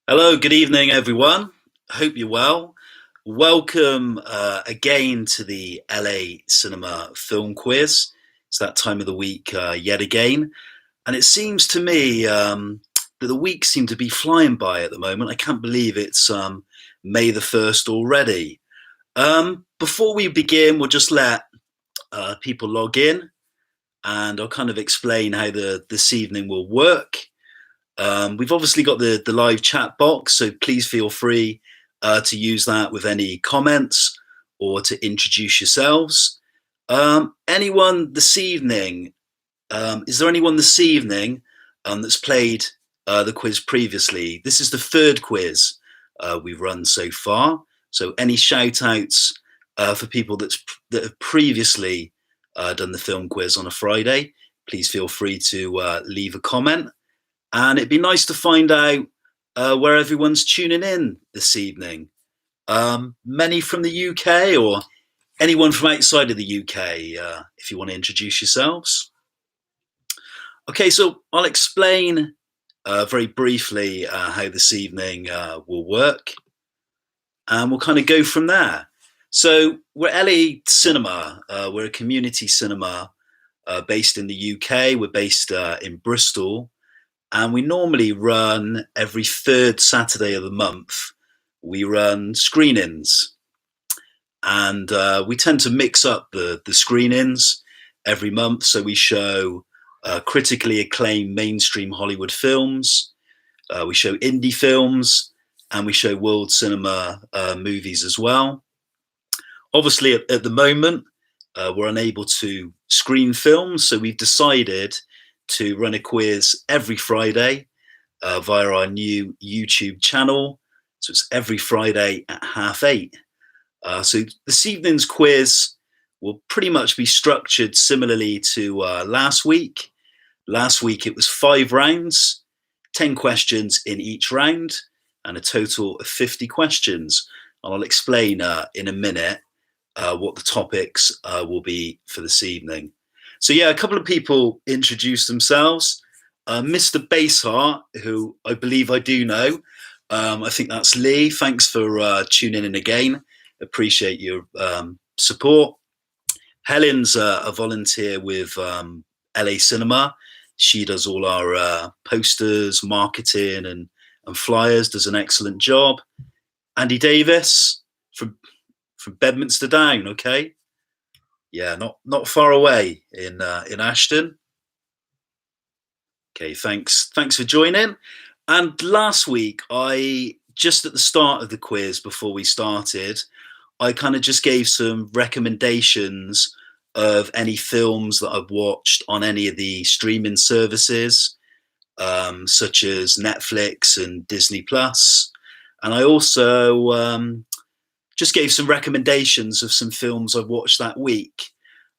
Hello, good evening, everyone. Hope you're well. Welcome again to the LA Cinema Film Quiz. It's that time of the week yet again. And it seems to me that the weeks seem to be flying by at the moment. I can't believe it's May the 1st already. Before we begin, we'll just let people log in and I'll kind of explain how this evening will work. We've obviously got the live chat box, so please feel free to use that with any comments or to introduce yourselves. Anyone this evening? Is there anyone this evening that's played the quiz previously? This is the third quiz we've run so far. So any shout outs for people that have previously done the film quiz on a Friday, please feel free to leave a comment. And it'd be nice to find out where everyone's tuning in this evening. Many from the UK or anyone from outside of the UK, if you want to introduce yourselves. Okay, so I'll explain very briefly how this evening will work. And we'll kind of go from there. So we're LA Cinema. We're a community cinema based in the UK. We're based in Bristol. And we normally run every third Saturday of the month. We run screenings. And we tend to mix up the screenings every month. So we show critically acclaimed mainstream Hollywood films. We show indie films. And we show world cinema movies as well. Obviously, at the moment, we're unable to screen films. So we've decided to run a quiz every Friday via our new YouTube channel. So it's every Friday at 8:30. So this evening's quiz will pretty much be structured similarly to last week. Last week it was 5 rounds, 10 questions in each round, and a total of 50 questions. And I'll explain in a minute what the topics will be for this evening. So yeah, a couple of people introduced themselves. Mr. Bassheart, who I believe I do know. I think that's Lee. Thanks for tuning in again. Appreciate your support. Helen's a volunteer with LA Cinema. She does all our posters, marketing, and flyers. Does an excellent job. Andy Davis from Bedminster Down. Okay. Yeah, not far away in Ashton. Okay, thanks for joining. And last week, I just at the start of the quiz before we started, I kind of just gave some recommendations of any films that I've watched on any of the streaming services, such as Netflix and Disney Plus, and I also just gave some recommendations of some films I've watched that week.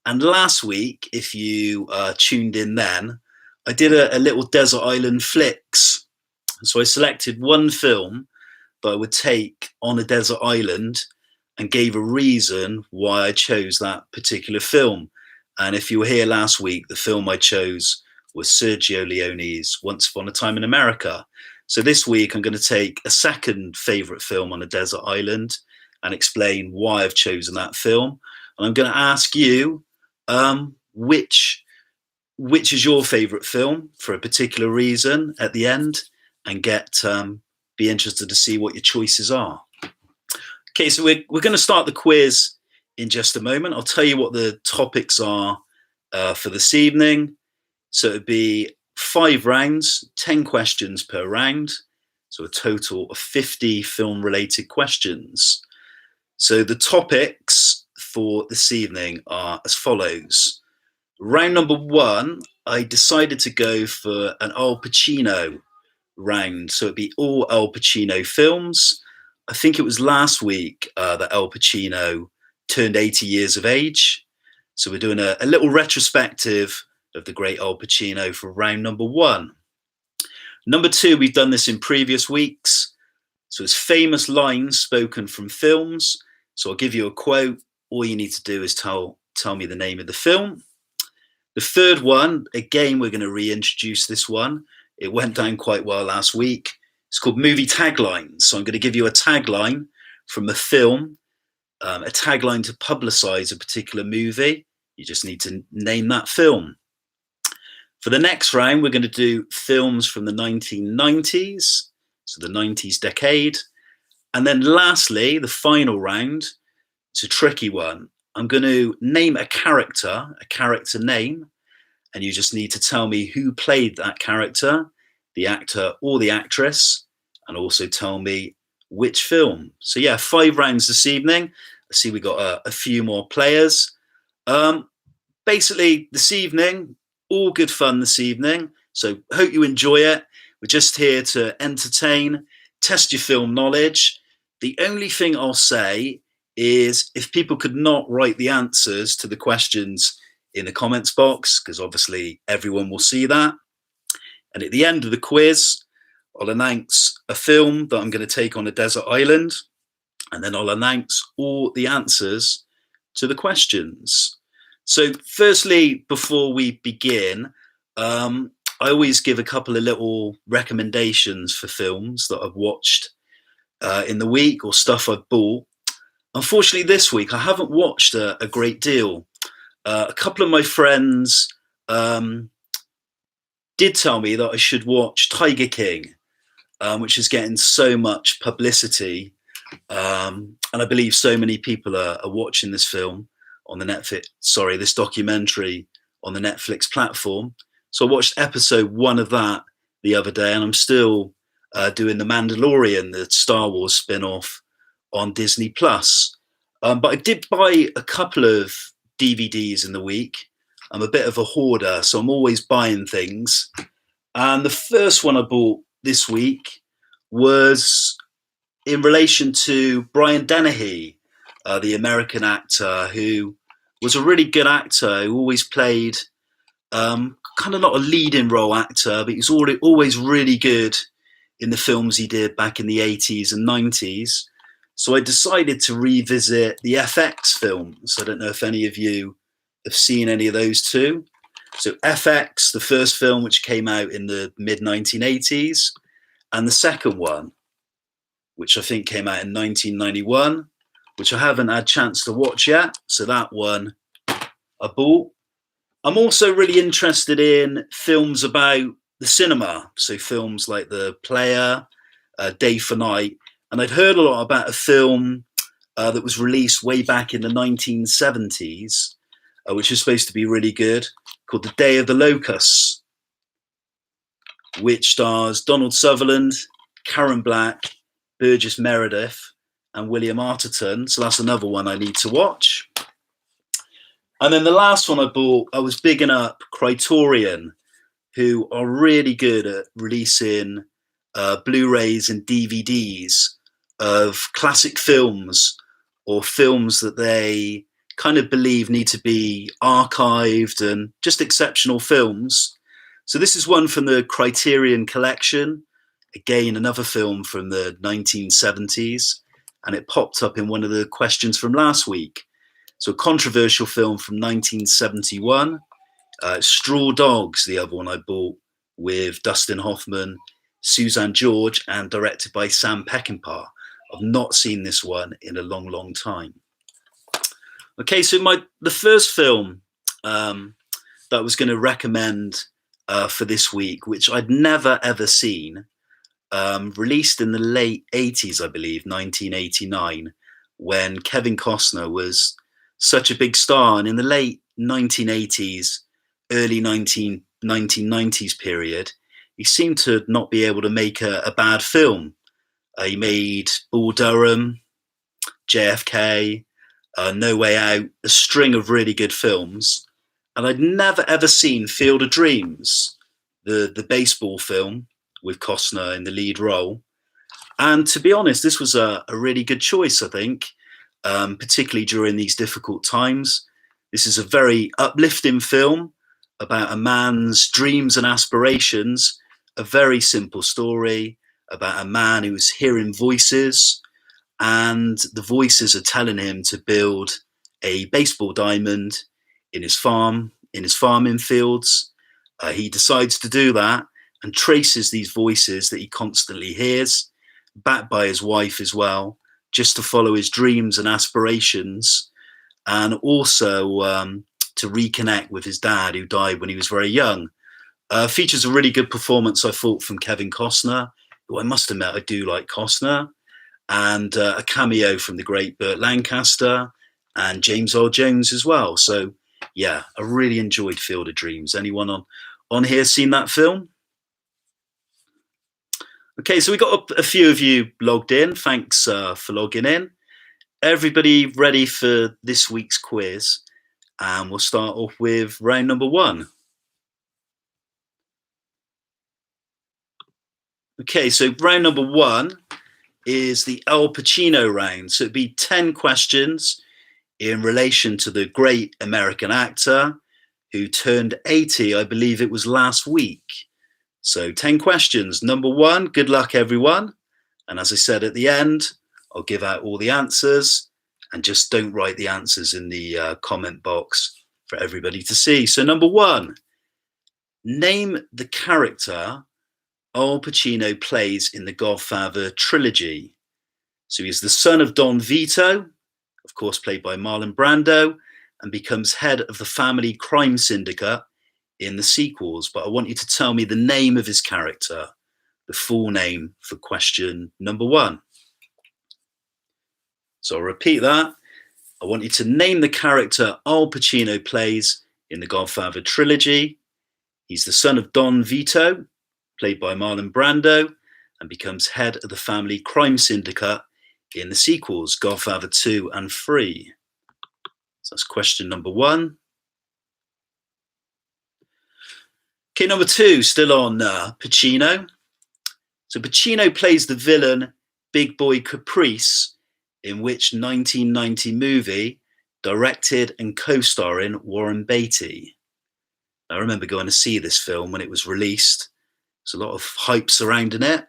And last week, if you tuned in then, I did a little Desert Island Flicks. So I selected one film that I would take on a desert island and gave a reason why I chose that particular film. And if you were here last week, the film I chose was Sergio Leone's Once Upon a Time in America. So this week, I'm going to take a second favourite film on a desert island and explain why I've chosen that film. And I'm going to ask you which is your favourite film for a particular reason at the end, and be interested to see what your choices are. Okay, so we're going to start the quiz in just a moment. I'll tell you what the topics are for this evening. So it'd be 5 rounds, 10 questions per round. So a total of 50 film-related questions. So the topics for this evening are as follows. Round number 1, I decided to go for an Al Pacino round. So it'd be all Al Pacino films. I think it was last week that Al Pacino turned 80 years of age. So we're doing a little retrospective of the great Al Pacino for round number 1. Number 2, we've done this in previous weeks. So it's famous lines spoken from films. So I'll give you a quote. All you need to do is tell me the name of the film. The third one, again, we're going to reintroduce this one. It went down quite well last week. It's called Movie Taglines. So I'm going to give you a tagline from a film, a tagline to publicize a particular movie. You just need to name that film. For the next round, we're going to do films from the 1990s, so the 90s decade. And then lastly, the final round, it's a tricky one. I'm going to name a character name, and you just need to tell me who played that character, the actor or the actress, and also tell me which film. So yeah, 5 rounds this evening. I see we got a few more players. Basically, this evening, all good fun this evening. So hope you enjoy it. We're just here to entertain, test your film knowledge. The only thing I'll say is if people could not write the answers to the questions in the comments box, because obviously everyone will see that. And at the end of the quiz, I'll announce a film that I'm going to take on a desert island, and then I'll announce all the answers to the questions. So firstly, before we begin, I always give a couple of little recommendations for films that I've watched in the week or stuff I've bought. Unfortunately, this week I haven't watched a great deal. A couple of my friends did tell me that I should watch Tiger King, which is getting so much publicity. And I believe so many people are watching this film on the this documentary on the Netflix platform. So I watched episode 1 of that the other day, and I'm still doing The Mandalorian, the Star Wars spin-off on Disney Plus. But I did buy a couple of DVDs in the week. I'm a bit of a hoarder, so I'm always buying things. And the first one I bought this week was in relation to Brian Dennehy, the American actor who was a really good actor who always played kind of not a leading role actor, but he's always really good in the films he did back in the 80s and 90s. So I decided to revisit the FX films. I don't know if any of you have seen any of those too. So FX, the first film, which came out in the mid-1980s, and the second one, which I think came out in 1991, which I haven't had a chance to watch yet. So that one I bought. I'm also really interested in films about the cinema. So films like The Player, Day for Night. And I'd heard a lot about a film that was released way back in the 1970s, which is supposed to be really good, called The Day of the Locusts, which stars Donald Sutherland, Karen Black, Burgess Meredith, and William Arterton. So that's another one I need to watch. And then the last one I bought, I was bigging up Criterion, who are really good at releasing Blu-rays and DVDs of classic films or films that they kind of believe need to be archived and just exceptional films. So this is one from the Criterion collection. Again, another film from the 1970s, and it popped up in one of the questions from last week. So a controversial film from 1971. Straw Dogs, the other one I bought, with Dustin Hoffman, Suzanne George, and directed by Sam Peckinpah. I've not seen this one in a long, long time. Okay, so the first film that I was going to recommend for this week, which I'd never ever seen, released in the late 80s, I believe, 1989, when Kevin Costner was such a big star. And in the late 1980s, early 1990s period, he seemed to not be able to make a bad film. He made Bull Durham, JFK, No Way Out, a string of really good films. And I'd never ever seen Field of Dreams, the baseball film with Costner in the lead role. And to be honest, this was a really good choice, I think, particularly during these difficult times. This is a very uplifting film about a man's dreams and aspirations, a very simple story about a man who's hearing voices, and the voices are telling him to build a baseball diamond in his farming fields. He decides to do that, and traces these voices that he constantly hears, backed by his wife as well, just to follow his dreams and aspirations, and also to reconnect with his dad, who died when he was very young. Features a really good performance, I thought, from Kevin Costner, who I must admit I do like Costner, and a cameo from the great Burt Lancaster and James Earl Jones as well. So yeah, I really enjoyed Field of Dreams. Anyone on here seen that film? Okay, so we got a few of you logged in. Thanks for logging in. Everybody ready for this week's quiz? And we'll start off with round number 1. Okay, so round number 1 is the Al Pacino round. So it'd be 10 questions in relation to the great American actor who turned 80, I believe it was last week. So 10 questions. Number 1, good luck everyone. And as I said at the end, I'll give out all the answers, and just don't write the answers in the comment box for everybody to see. So number 1, name the character Al Pacino plays in the Godfather trilogy. So he's the son of Don Vito, of course played by Marlon Brando, and becomes head of the family crime syndicate in the sequels. But I want you to tell me the name of his character, the full name, for question number 1. So I'll repeat that. I want you to name the character Al Pacino plays in the Godfather trilogy. He's the son of Don Vito, played by Marlon Brando, and becomes head of the family crime syndicate in the sequels, Godfather 2 and 3. So that's question number 1. Okay, number 2, still on Pacino. So Pacino plays the villain Big Boy Caprice in which 1990 movie, directed and co-starring Warren Beatty? I remember going to see this film when it was released. There's a lot of hype surrounding it.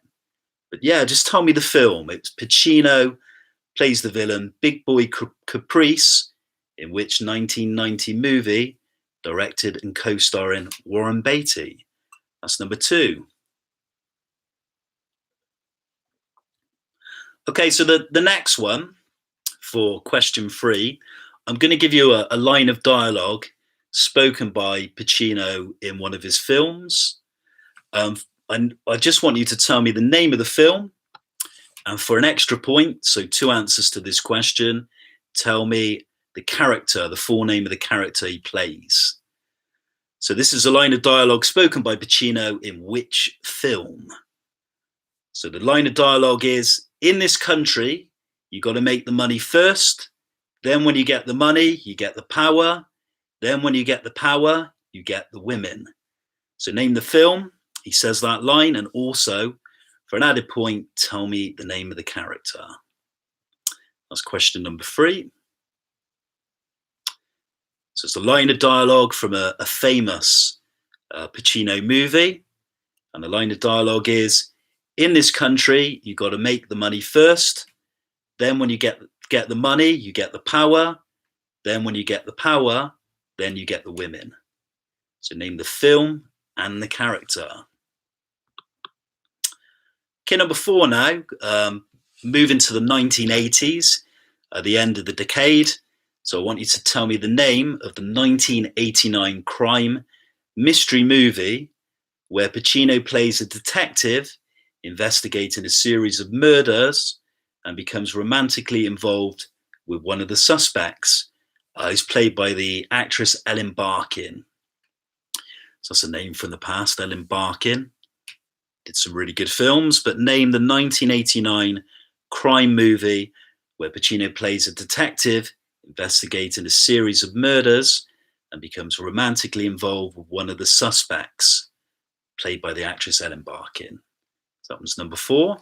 But yeah, just tell me the film. It's Pacino plays the villain Big Boy Caprice in which 1990 movie, directed and co-starring Warren Beatty? That's number 2. Okay, so the next one for question 3, I'm going to give you a line of dialogue spoken by Pacino in one of his films. And I just want you to tell me the name of the film. And for an extra point, so 2 answers to this question, tell me the character, the full name of the character he plays. So this is a line of dialogue spoken by Pacino in which film? So the line of dialogue is, in this country, you got to make the money first. Then when you get the money, you get the power. Then when you get the power, you get the women. So name the film. He says that line. And also, for an added point, tell me the name of the character. That's question number 3. So it's a line of dialogue from a famous Pacino movie. And the line of dialogue is, in this country, you got to make the money first. Then when you get the money, you get the power. Then when you get the power, then you get the women. So name the film and the character. Okay, number 4 now. Moving to the 1980s, at the end of the decade. So I want you to tell me the name of the 1989 crime mystery movie where Pacino plays a detective investigating a series of murders and becomes romantically involved with one of the suspects. He's played by the actress Ellen Barkin. So that's a name from the past, Ellen Barkin. Did some really good films, but name the 1989 crime movie where Pacino plays a detective investigating a series of murders and becomes romantically involved with one of the suspects, played by the actress Ellen Barkin. So that was number 4.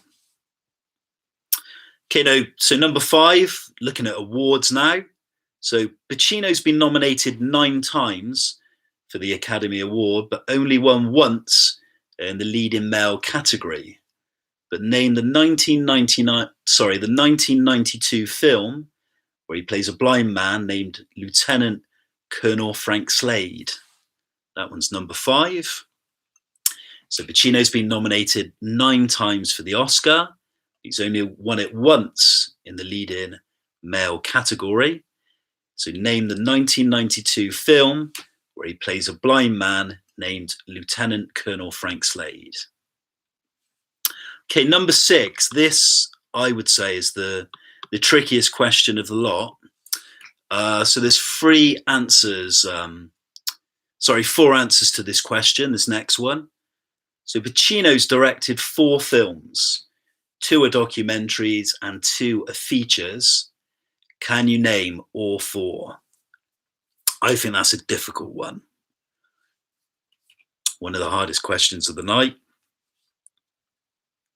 Okay, now, so number 5, looking at awards now. So Pacino's been nominated 9 times for the Academy Award, but only won once in the leading male category. But name the 1992 film where he plays a blind man named Lieutenant Colonel Frank Slade. That one's number 5. So Pacino's been nominated 9 times for the Oscar. He's only won it once in the lead-in male category. So name the 1992 film where he plays a blind man named Lieutenant Colonel Frank Slade. Okay, number 6. This, I would say, is the trickiest question of the lot. So there's 4 answers to this question, this next one. So Pacino's directed 4 films. 2 are documentaries and 2 are features. Can you name all 4? I think that's a difficult one. One of the hardest questions of the night.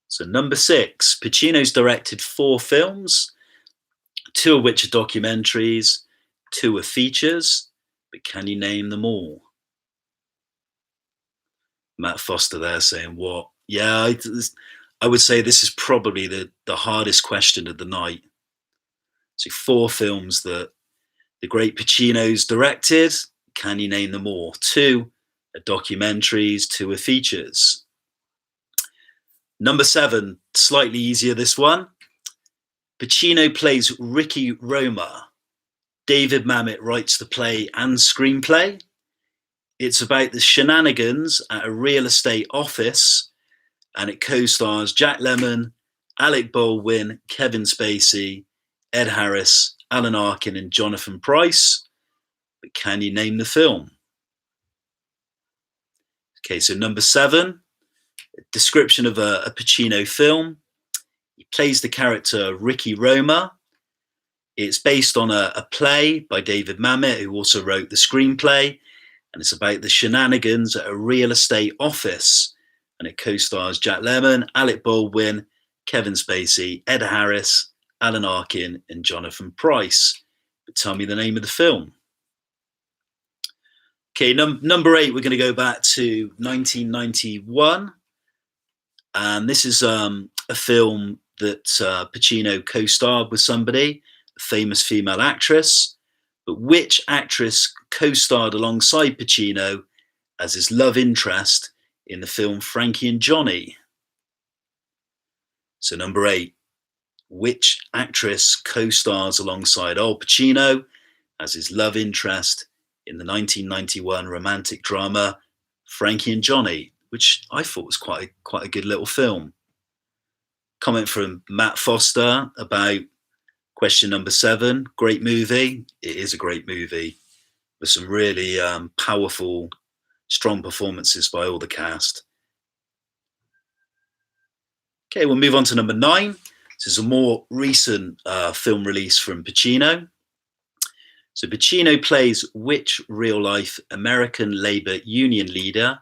So number 6, Pacino's directed 4 films, 2 of which are documentaries, 2 are features, but can you name them all? Matt Foster there saying, what? Yeah, I would say this is probably the hardest question of the night. So 4 films that the great Pacino's directed. Can you name them all? 2 are documentaries, 2 are features. Number 7, slightly easier this one. Pacino plays Ricky Roma. David Mamet writes the play and screenplay. It's about the shenanigans at a real estate office, and it co-stars Jack Lemmon, Alec Baldwin, Kevin Spacey, Ed Harris, Alan Arkin, and Jonathan Pryce. But can you name the film? Okay, so number 7, a description of a Pacino film. He plays the character Ricky Roma. It's based on a play by David Mamet, who also wrote the screenplay, and it's about the shenanigans at a real estate office, and it co-stars Jack Lemmon, Alec Baldwin, Kevin Spacey, Ed Harris, Alan Arkin, and Jonathan Pryce. But tell me the name of the film. Okay, number 8, we're going to go back to 1991. And this is a film that Pacino co-starred with somebody, a famous female actress. But which actress co-starred alongside Pacino as his love interest in the film Frankie and Johnny? So number 8, which actress co-stars alongside Al Pacino as his love interest in the 1991 romantic drama Frankie and Johnny, which I thought was quite a good little film. Comment from Matt Foster about question number 7, great movie. It is a great movie with some really powerful, strong performances by all the cast. Okay, we'll move on to number 9. This is a more recent film release from Pacino. So Pacino plays which real-life American labor union leader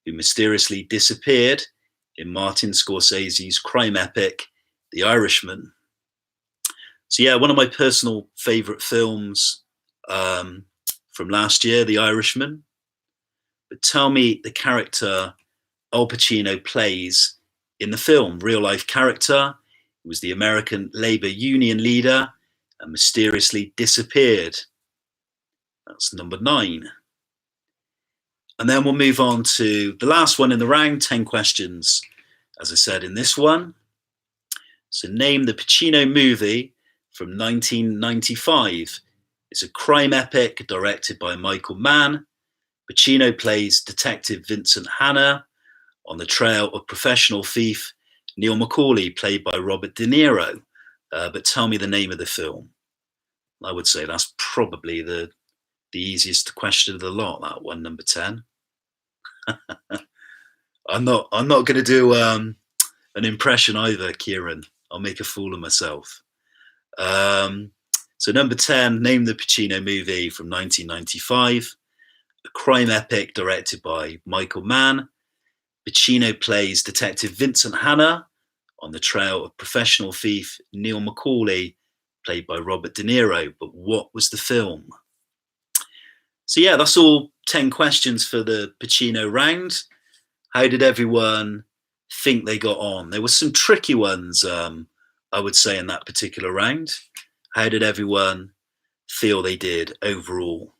who mysteriously disappeared in Martin Scorsese's crime epic, The Irishman? So yeah, one of my personal favourite films from last year, The Irishman. But tell me the character Al Pacino plays in the film, real-life character. He was the American labor union leader and mysteriously disappeared. That's number 9. And then we'll move on to the last one in the round, 10 questions, as I said in this one. So name the Pacino movie from 1995. It's a crime epic directed by Michael Mann. Pacino plays Detective Vincent Hanna on the trail of professional thief Neil McCauley, played by Robert De Niro. But tell me the name of the film. I would say that's probably the easiest question of the lot, that one, number 10. I'm not going to do an impression either, Kieran. I'll make a fool of myself. So number 10, name the Pacino movie from 1995. A crime epic directed by Michael Mann. Pacino plays Detective Vincent Hanna on the trail of professional thief Neil McCauley, played by Robert De Niro. But what was the film? So yeah, that's all 10 questions for the Pacino round. How did everyone think they got on? There were some tricky ones, I would say, in that particular round. How did everyone feel they did overall?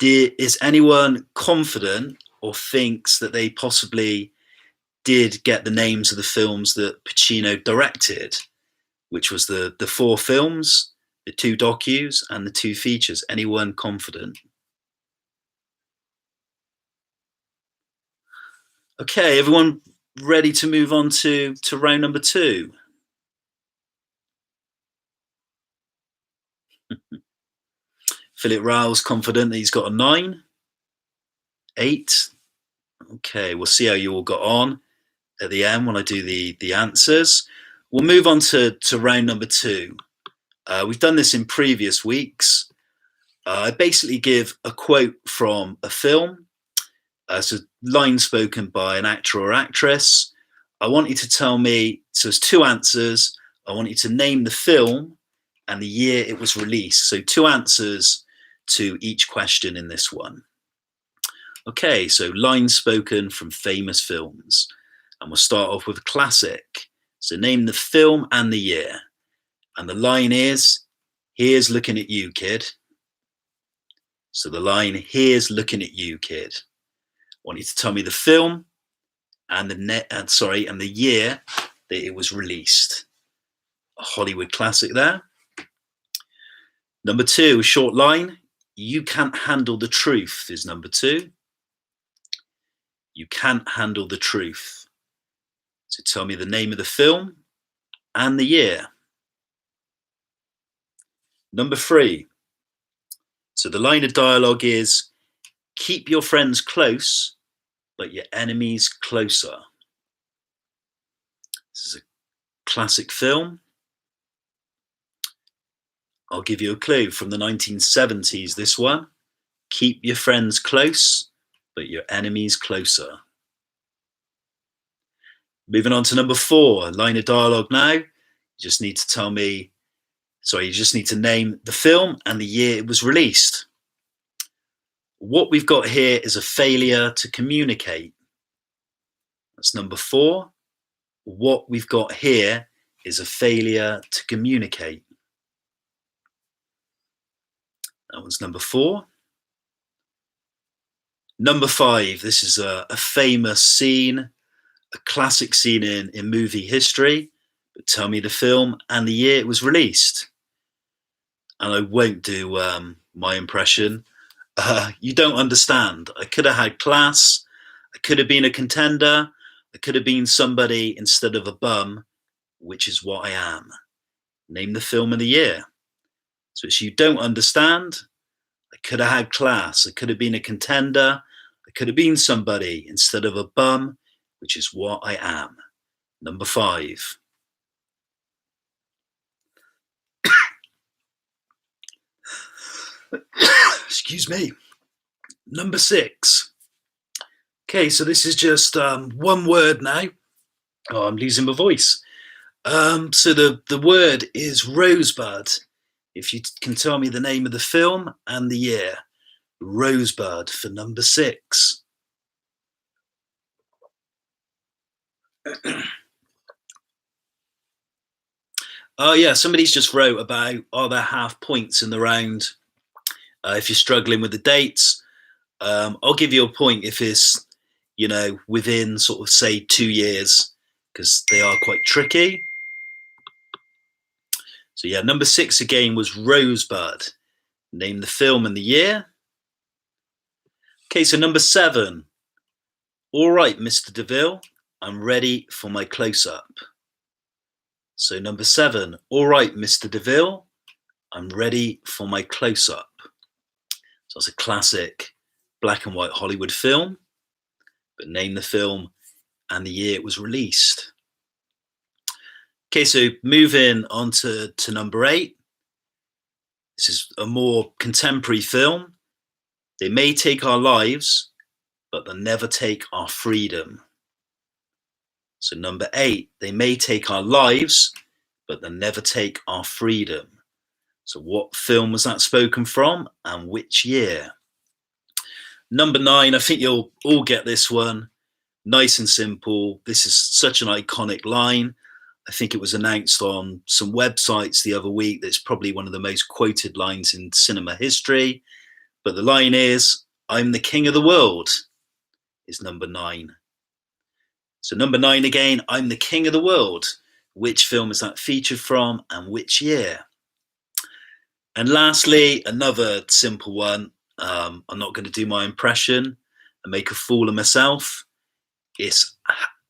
Is anyone confident or thinks that they possibly did get the names of the films that Pacino directed, which was the 4 films, the 2 docus, and the 2 features. Anyone confident? Okay, everyone ready to move on to round number 2? Philip Rao's confident that he's got a 9, 8. Okay, we'll see how you all got on at the end when I do the answers. We'll move on to round number 2. We've done this in previous weeks. I basically give a quote from a film. So line spoken by an actor or actress. I want you to tell me, so there's 2 answers. I want you to name the film and the year it was released. So 2 answers to each question in this one. Okay, so lines spoken from famous films. And we'll start off with a classic. So name the film and the year. And the line is, "Here's looking at you, kid." So the line, "Here's looking at you, kid." I want you to tell me the film and the year that it was released. A Hollywood classic there. Number 2, a short line. "You can't handle the truth" is number 2. You can't handle the truth. So tell me the name of the film and the year. Number 3. So the line of dialogue is, "Keep your friends close, but your enemies closer." This is a classic film. I'll give you a clue. From the 1970s, this one. "Keep your friends close, but your enemies closer." Moving on to number 4, line of dialogue now. You just need to name the film and the year it was released. What we've got here is a failure to communicate. That's number 4. What we've got here is a failure to communicate. That one's number 4. Number 5, this is a famous scene, a classic scene in movie history. But tell me the film and the year it was released. And I won't do my impression. You don't understand. I could have had class. I could have been a contender. I could have been somebody instead of a bum, which is what I am. Name the film and the year. So it's "you don't understand." I could have had class. I could have been a contender. I could have been somebody instead of a bum, which is what I am. Number 5. Excuse me. Number 6. Okay, so this is just one word now. Oh, I'm losing my voice. So the word is rosebud. If you can tell me the name of the film and the year. Rosebud for number 6. Oh yeah, somebody's just wrote about, are there half points in the round? If you're struggling with the dates, I'll give you a point if it's, within sort of say 2 years, because they are quite tricky. So yeah, number 6 again was Rosebud. Name the film and the year. Okay, so number 7. All right, Mr. DeVille, I'm ready for my close-up. So number 7. All right, Mr. DeVille, I'm ready for my close-up. So it's a classic black and white Hollywood film, but name the film and the year it was released. Okay, so moving on to number 8. This is a more contemporary film. They may take our lives, but they'll never take our freedom. So number 8, they may take our lives, but they'll never take our freedom. So what film was that spoken from and which year? Number 9, I think you'll all get this one. Nice and simple. This is such an iconic line. I think it was announced on some websites the other week. That's probably one of the most quoted lines in cinema history. But the line is, I'm the king of the world. is number 9. So number 9 again, I'm the King of the World. Which film is that featured from and which year? And lastly, another simple one. I'm not going to do my impression and make a fool of myself. It's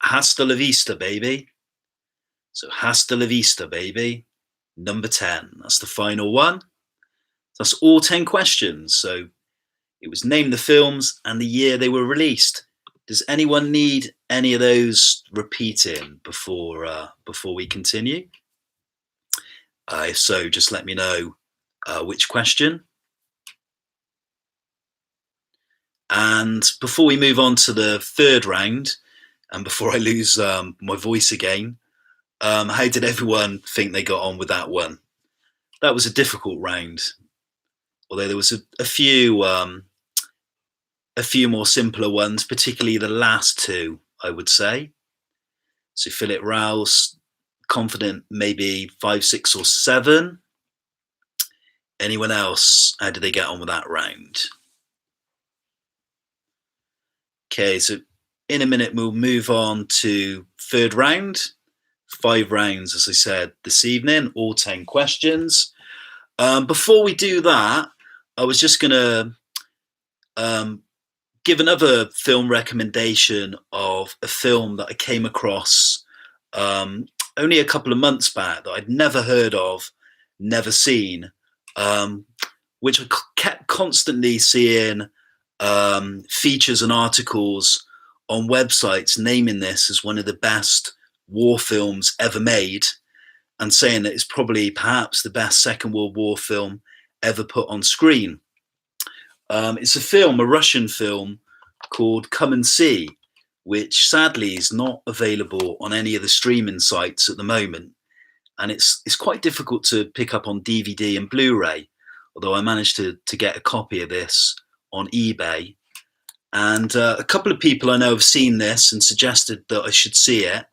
Hasta la Vista, baby. So Hasta la Vista, baby. Number 10. That's the final one. That's all 10 questions. So it was name the films and the year they were released. Does anyone need any of those repeating before we continue? If so, just let me know which question. And before we move on to the third round, and before I lose my voice again, how did everyone think they got on with that one? That was a difficult round, although there was a few more simpler ones, particularly the last two, I would say. So Philip Rouse, confident maybe 5, 6 or 7. Anyone else? How did they get on with that round? Okay, so in a minute we'll move on to third round. 5 rounds, as I said, this evening, all 10 questions. Before we do that, I was just going to give another film recommendation of a film that I came across only a couple of months back that I'd never heard of, never seen, which I kept constantly seeing features and articles on websites naming this as one of the best war films ever made, and saying that it's probably perhaps the best Second World War film ever put on screen. It's a Russian film called Come and See, which sadly is not available on any of the streaming sites at the moment. And it's quite difficult to pick up on DVD and Blu-ray, although I managed to get a copy of this on eBay. And a couple of people I know have seen this and suggested that I should see it.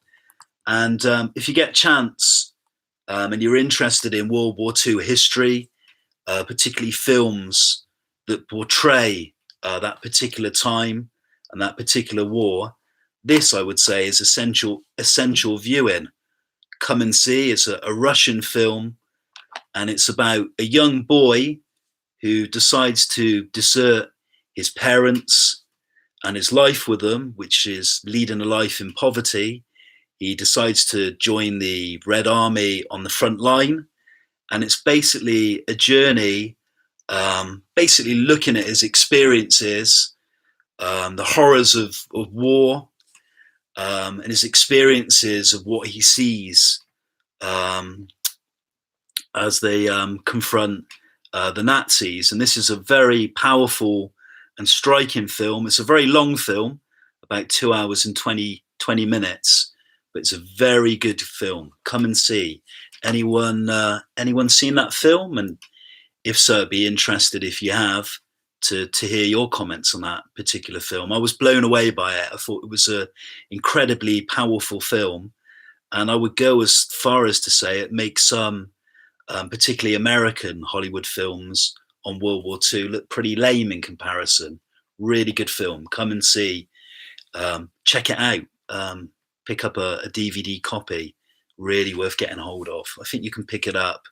And if you get a chance and you're interested in World War II history, particularly films that portray that particular time and that particular war, this, I would say, is essential viewing. Come and See is a Russian film, and it's about a young boy who decides to desert his parents and his life with them, which is leading a life in poverty. He decides to join the Red Army on the front line, and it's basically a journey, basically looking at his experiences, the horrors of war, and his experiences of what he sees as they confront the Nazis. And this is a very powerful and striking film. It's a very long film, about 2 hours and 20 minutes, but it's a very good film. Come and See. Anyone seen that film? And if so, I'd be interested, if you have, to hear your comments on that particular film. I was blown away by it. I thought it was an incredibly powerful film, and I would go as far as to say it makes some, particularly American Hollywood films on World War II, look pretty lame in comparison. Really good film. Come and See. Check it out. Pick up a DVD copy. Really worth getting hold of. I think you can pick it up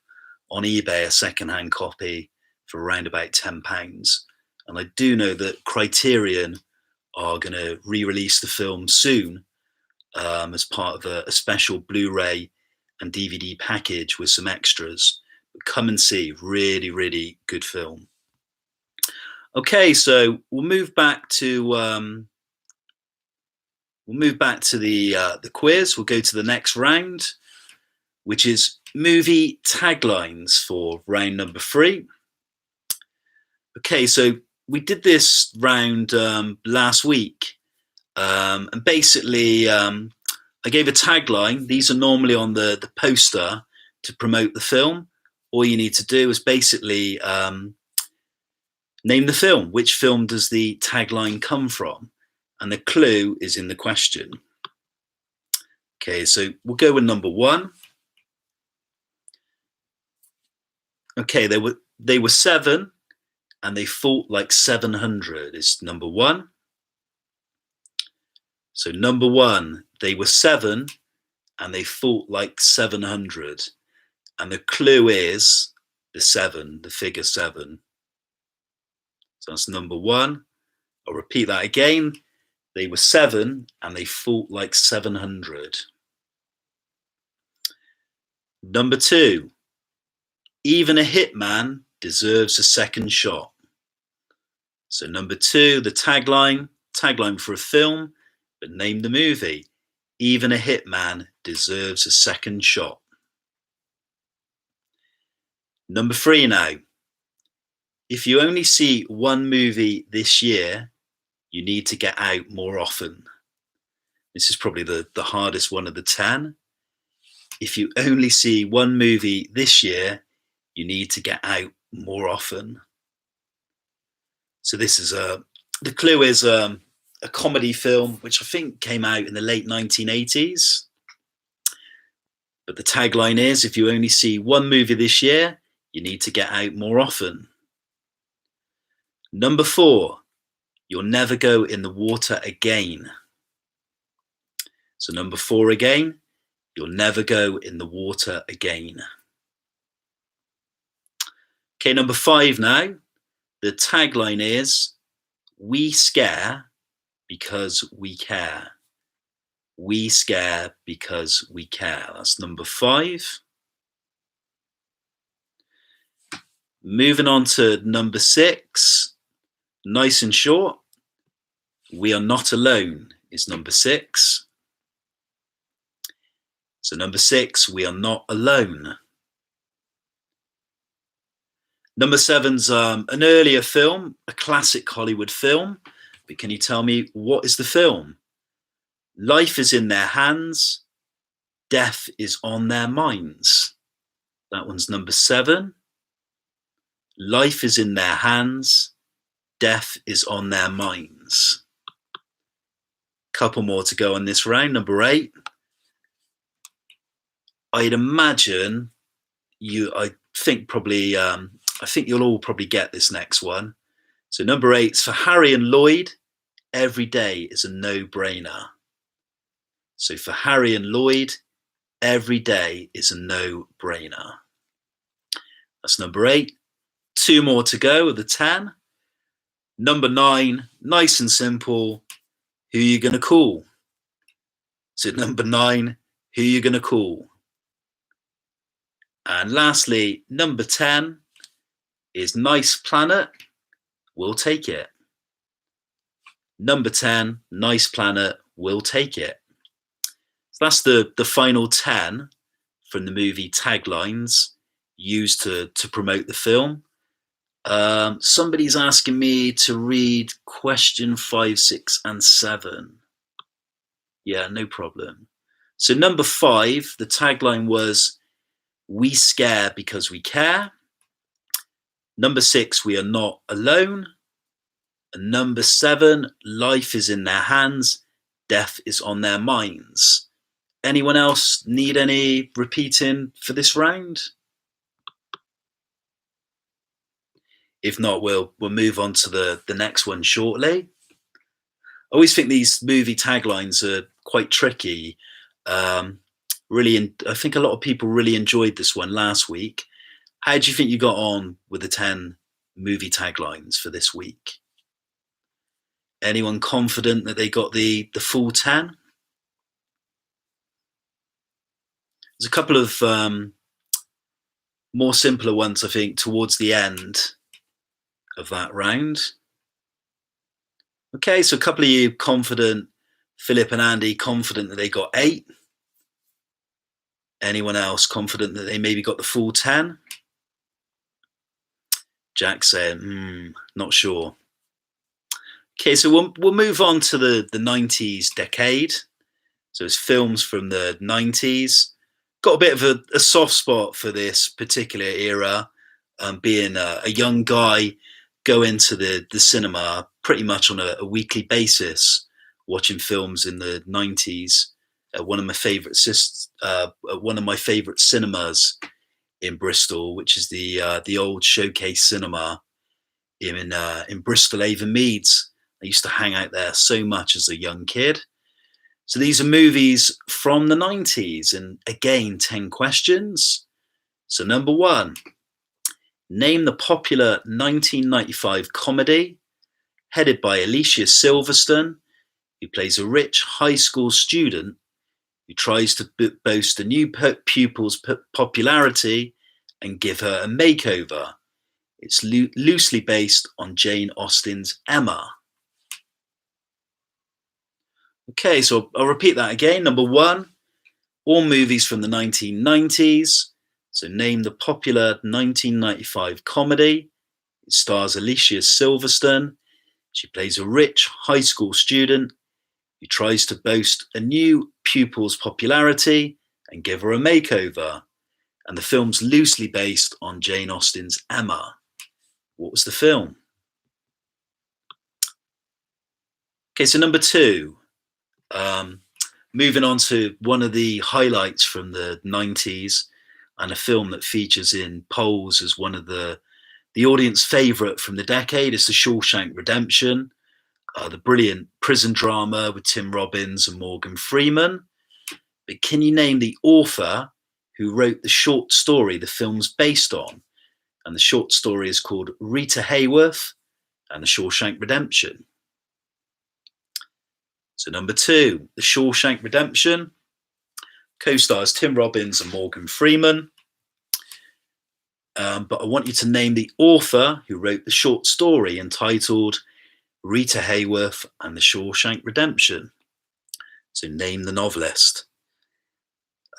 on eBay, a second-hand copy, for around about £10. And I do know that Criterion are going to re-release the film soon as part of a special Blu-ray and DVD package with some extras. But Come and See, really, really good film. Okay, so we'll move back to the quiz. We'll go to the next round, which is movie taglines for round number 3. Okay, so we did this round last week, and basically I gave a tagline. These are normally on the poster to promote the film. All you need to do is basically name the film. Which film does the tagline come from? And the clue is in the question. Okay, so we'll go with number 1. Okay, they were 7 and they fought like 700 is number 1. So number one, they were seven and they fought like 700. And the clue is the seven, the figure seven. So that's number one. I'll repeat that again. They were seven and they fought like 700. Number two, even a hitman deserves a second shot. So number two, the tagline for a film, but name the movie. Even a hitman deserves a second shot. Number three now. If you only see one movie this year, you need to get out more often. This is probably the hardest one of the 10. If you only see one movie this year, you need to get out more often. So this is the clue is a comedy film, which I think came out in the late 1980s. But the tagline is, if you only see one movie this year, you need to get out more often. Number four, you'll never go in the water again. So number four again, you'll never go in the water again. Okay, number five now. The tagline is, we scare because we care. We scare because we care. That's number five. Moving on to number six. Nice and short. We are not alone is number six. So number six, we are not alone. Number seven's an earlier film, a classic Hollywood film. But can you tell me, what is the film? Life is in their hands. Death is on their minds. That one's number seven. Life is in their hands. Death is on their minds. Couple more to go on this round. Number eight. I'd imagine I think you'll all probably get this next one. So number eight's for Harry and Lloyd. Every day is a no-brainer. So for Harry and Lloyd, every day is a no-brainer. That's number eight. Two more to go of the 10. Number nine, nice and simple. Who are you going to call? So number nine, who are you going to call? And lastly, number 10 is Nice Planet, We'll Take It. Number 10, Nice Planet, We'll Take It. So that's the final 10 from the movie Taglines used to promote the film. Somebody's asking me to read question 5, 6, and 7. Yeah, no problem. So number 5, the tagline was, we scare because we care. Number 6, we are not alone. And number 7, life is in their hands. Death is on their minds. Anyone else need any repeating for this round? If not, we'll move on to the next one shortly. I always think these movie taglines are quite tricky. I think a lot of people really enjoyed this one last week. How do you think you got on with the 10 movie taglines for this week? Anyone confident that they got the full 10? There's a couple of more simpler ones, I think, towards the end of that round. Okay, so a couple of you confident, Philip and Andy confident that they got 8. Anyone else confident that they maybe got the full 10? Jack saying, not sure. Okay, so we'll move on to the 90s decade. So it's films from the 90s. Got a bit of a soft spot for this particular era, being a young guy going to the cinema pretty much on a weekly basis, watching films in the 90s. One of my favourite cinemas in Bristol, which is the old Showcase Cinema in Bristol Avon Meads. I used to hang out there so much as a young kid. So these are movies from the 90s, and again, 10 questions. So number one, name the popular 1995 comedy headed by Alicia Silverstone, who plays a rich high school student who tries to boast a new pupil's popularity and give her a makeover. It's loosely based on Jane Austen's Emma. Okay, so I'll repeat that again. Number one, all movies from the 1990s. So name the popular 1995 comedy. It stars Alicia Silverstone. She plays a rich high school student who tries to boast a new pupil's popularity and give her a makeover. And the film's loosely based on Jane Austen's Emma. What was the film? Okay, so number two, moving on to one of the highlights from the 90s and a film that features in polls as one of the audience favourite from the decade is The Shawshank Redemption, the brilliant prison drama with Tim Robbins and Morgan Freeman. But can you name the author who wrote the short story the film's based on? And the short story is called Rita Hayworth and The Shawshank Redemption. So number two, The Shawshank Redemption, co-stars Tim Robbins and Morgan Freeman. But I want you to name the author who wrote the short story entitled Rita Hayworth and The Shawshank Redemption. So name the novelist.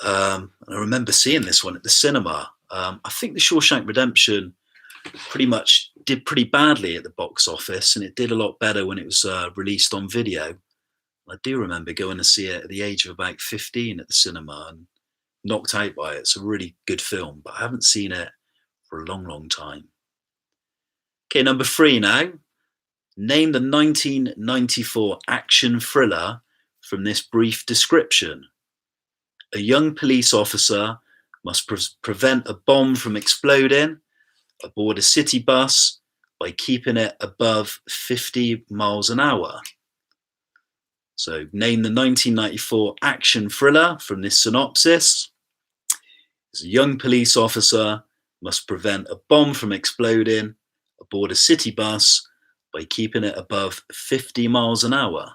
I remember seeing this one at the cinema. I think The Shawshank Redemption did pretty badly at the box office, and it did a lot better when it was released on video. I do remember going to see it at the age of about 15 at the cinema and knocked out by it. It's a really good film, but I haven't seen it for a long, long time. Okay, number three now. Name the 1994 action thriller from this brief description. A young police officer must prevent a bomb from exploding aboard a city bus by keeping it above 50 miles an hour. So name the 1994 action thriller from this synopsis. A young police officer must prevent a bomb from exploding aboard a city bus by keeping it above 50 miles an hour.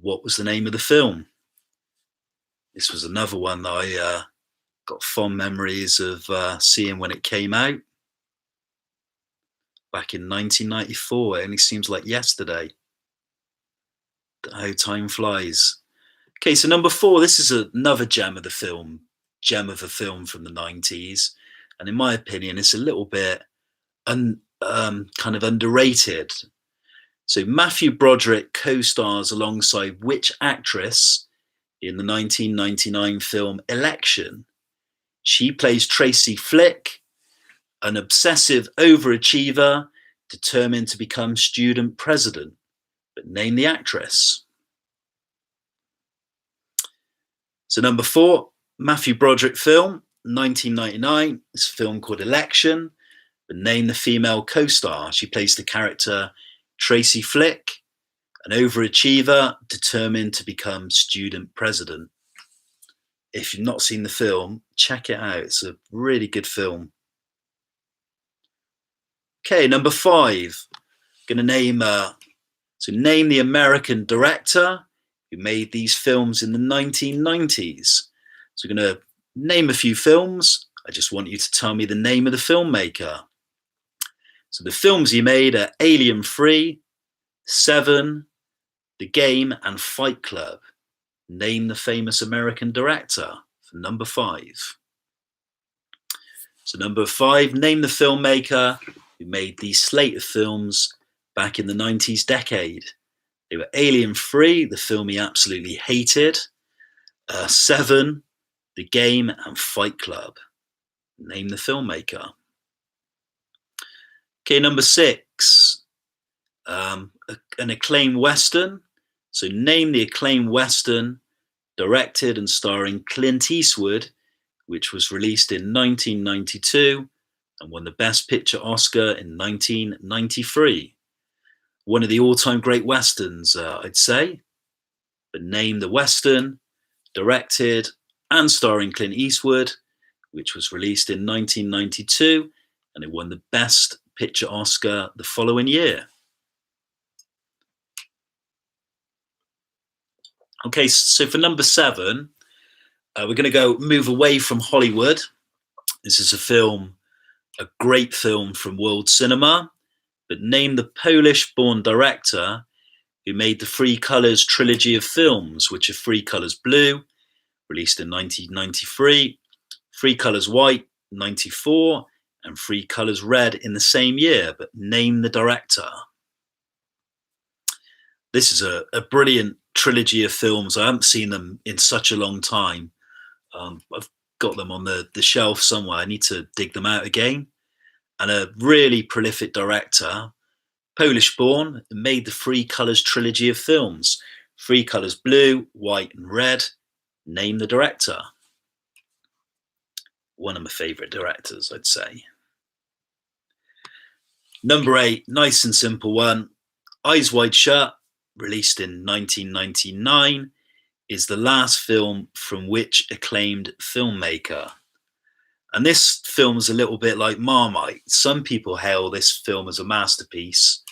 What was the name of the film? This was another one that I got fond memories of seeing when it came out back in 1994. It only seems like yesterday. How time flies. Okay, so number four, this is another gem of a film from the 90s. And in my opinion, it's a little bit kind of underrated. So Matthew Broderick co-stars alongside which actress in the 1999 film Election? She plays Tracy Flick, an obsessive overachiever determined to become student president. But name the actress. So number four, Matthew Broderick film, 1999. It's a film called Election. But name the female co-star. She plays the character Tracy Flick, an overachiever determined to become student president. If you've not seen the film, check it out. It's a really good film. Okay, number five. Going to name name the American director who made these films in the 1990s. So we're going to name a few films. I just want you to tell me the name of the filmmaker. So the films he made are Alien 3, Seven, The Game, and Fight Club. Name the famous American director for number five. So number five, name the filmmaker who made these slate of films back in the 90s decade. They were Alien 3, the film he absolutely hated, Seven, The Game, and Fight Club. Name the filmmaker. Okay, number six, an acclaimed Western. So name the acclaimed Western directed and starring Clint Eastwood, which was released in 1992 and won the Best Picture Oscar in 1993. One of the all-time great Westerns, I'd say. but Name the Western, directed and starring Clint Eastwood, which was released in 1992, and it won the Best Picture Oscar the following year. Okay, so for number 7, we're going to move away from Hollywood. This is a great film from world cinema, but name the Polish-born director who made the Three Colors trilogy of films, which are Three Colors Blue, released in 1993, Three Colors White, 94, and Three Colors Red in the same year, but name the director. This is a brilliant trilogy of films. I haven't seen them in such a long time. I've got them on the shelf somewhere. I need to dig them out again. And a really prolific director, Polish-born, made the Three Colors trilogy of films. Three Colors Blue, White and Red. Name the director. One of my favourite directors, I'd say. Number 8, nice and simple one. Eyes Wide Shut, released in 1999, is the last film from which acclaimed filmmaker? And this film is a little bit like Marmite. Some people hail this film as a masterpiece.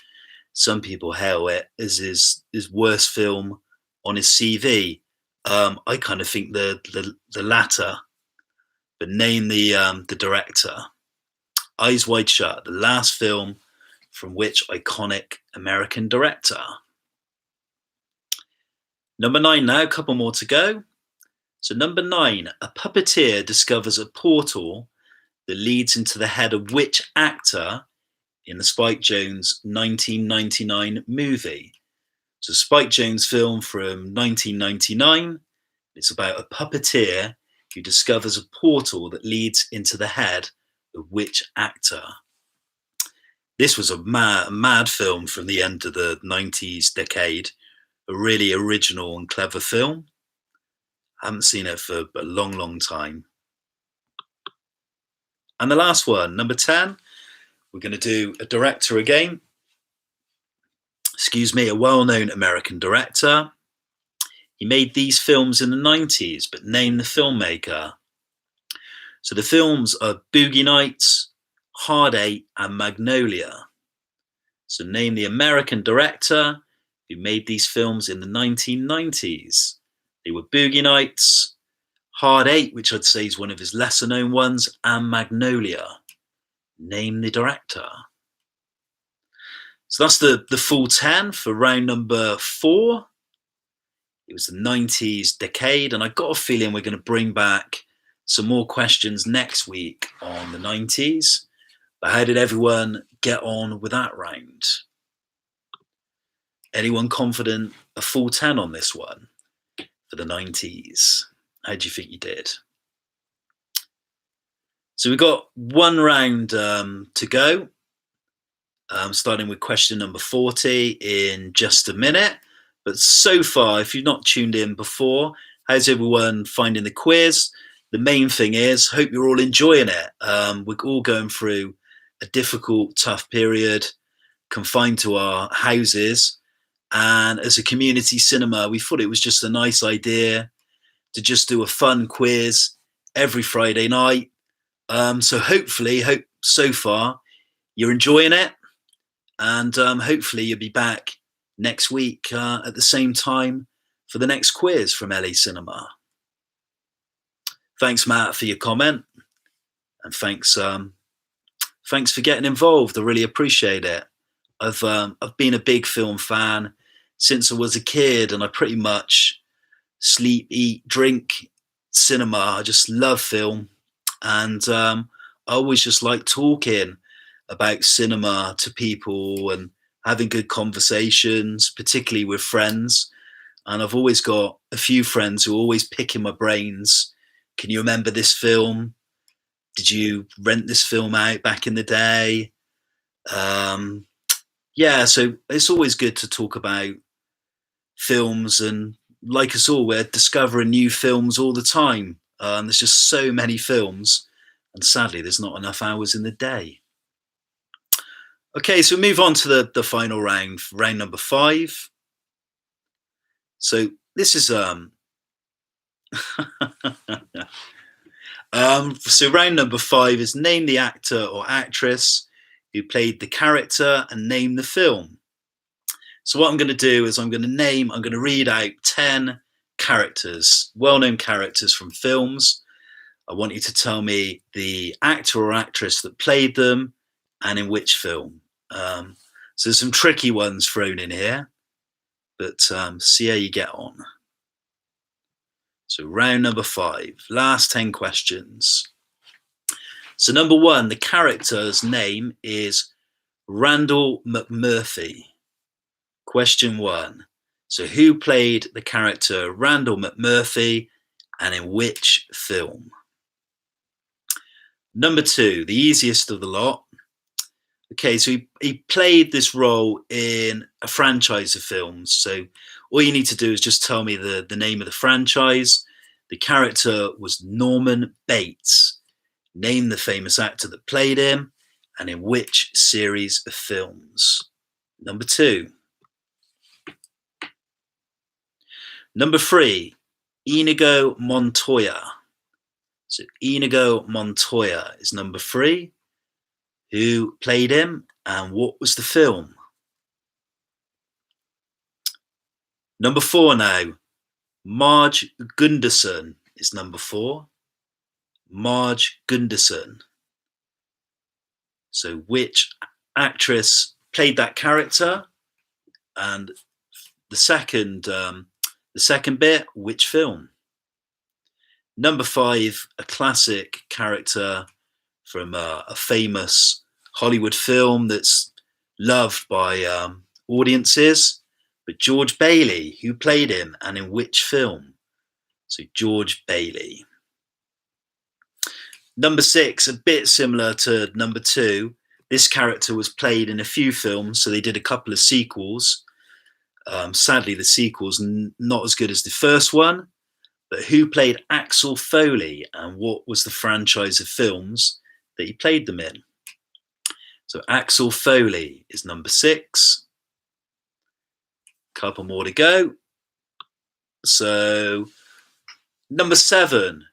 Some people hail it as his worst film on his CV. I kind of think the latter. But name the director. Eyes Wide Shut, the last film from which iconic American director? Number 9 now, a couple more to go. So number 9, a puppeteer discovers a portal that leads into the head of which actor in the Spike Jonze 1999 movie? So Spike Jonze film from 1999. It's about a puppeteer who discovers a portal that leads into the head of which actor? This was a mad film from the end of the 90s decade. A really original and clever film. I haven't seen it for a long, long time. And the last one, number 10, we're going to do a director again. A well-known American director. He made these films in the 90s, but name the filmmaker. So the films are Boogie Nights, Hard Eight, and Magnolia. So name the American director who made these films in the 1990s. They were Boogie Nights, Hard Eight, which I'd say is one of his lesser known ones, and Magnolia. Name the director. So that's the full 10 for round number 4. It was the 90s decade, and I got a feeling we're going to bring back some more questions next week on the 90s. But how did everyone get on with that round? Anyone confident a full 10 on this one for the 90s? How do you think you did? So we've got one round to go, starting with question number 40 in just a minute. But so far, if you've not tuned in before, how's everyone finding the quiz? The main thing is, hope you're all enjoying it. We're all going through a difficult, tough period, confined to our houses. And as a community cinema, we thought it was just a nice idea to just do a fun quiz every Friday night. So hopefully, so far, you're enjoying it. And hopefully you'll be back next week at the same time for the next quiz from LA Cinema. Thanks, Matt, for your comment. And thanks for getting involved. I really appreciate it. I've been a big film fan since I was a kid, and I pretty much sleep, eat, drink cinema. I just love film, and I always just like talking about cinema to people and having good conversations, particularly with friends. And I've always got a few friends who are always picking my brains. Can you remember this film? Did you rent this film out back in the day? Yeah, so it's always good to talk about films, and like us all, we're discovering new films all the time. There's just so many films, and sadly there's not enough hours in the day. Okay, so we move on to the final round, round number 5. So this is so round number 5 is name the actor or actress who played the character and name the film. So what I'm going to do is I'm going to read out 10 characters, well-known characters from films. I want you to tell me the actor or actress that played them and in which film. So there's some tricky ones thrown in here, but see how you get on. So round number 5, last 10 questions. So number 1, the character's name is Randall McMurphy. Question 1. So who played the character Randall McMurphy and in which film? Number 2, the easiest of the lot. Okay, so he played this role in a franchise of films. So all you need to do is just tell me the name of the franchise. The character was Norman Bates. Name the famous actor that played him and in which series of films. Number 2. Number 3, Inigo Montoya. So Inigo Montoya is number 3. Who played him and what was the film? Number 4 now, Marge Gunderson is number 4. Marge Gunderson. So which actress played that character? And the second bit, which film? Number 5, a classic character from a famous Hollywood film that's loved by audiences, but George Bailey, who played him and in which film? So George Bailey. Number 6, a bit similar to number 2. This character was played in a few films, so they did a couple of sequels. Sadly, the sequel's not as good as the first one, but who played Axel Foley and what was the franchise of films that he played them in? So Axel Foley is number 6. Couple more to go. So number 7,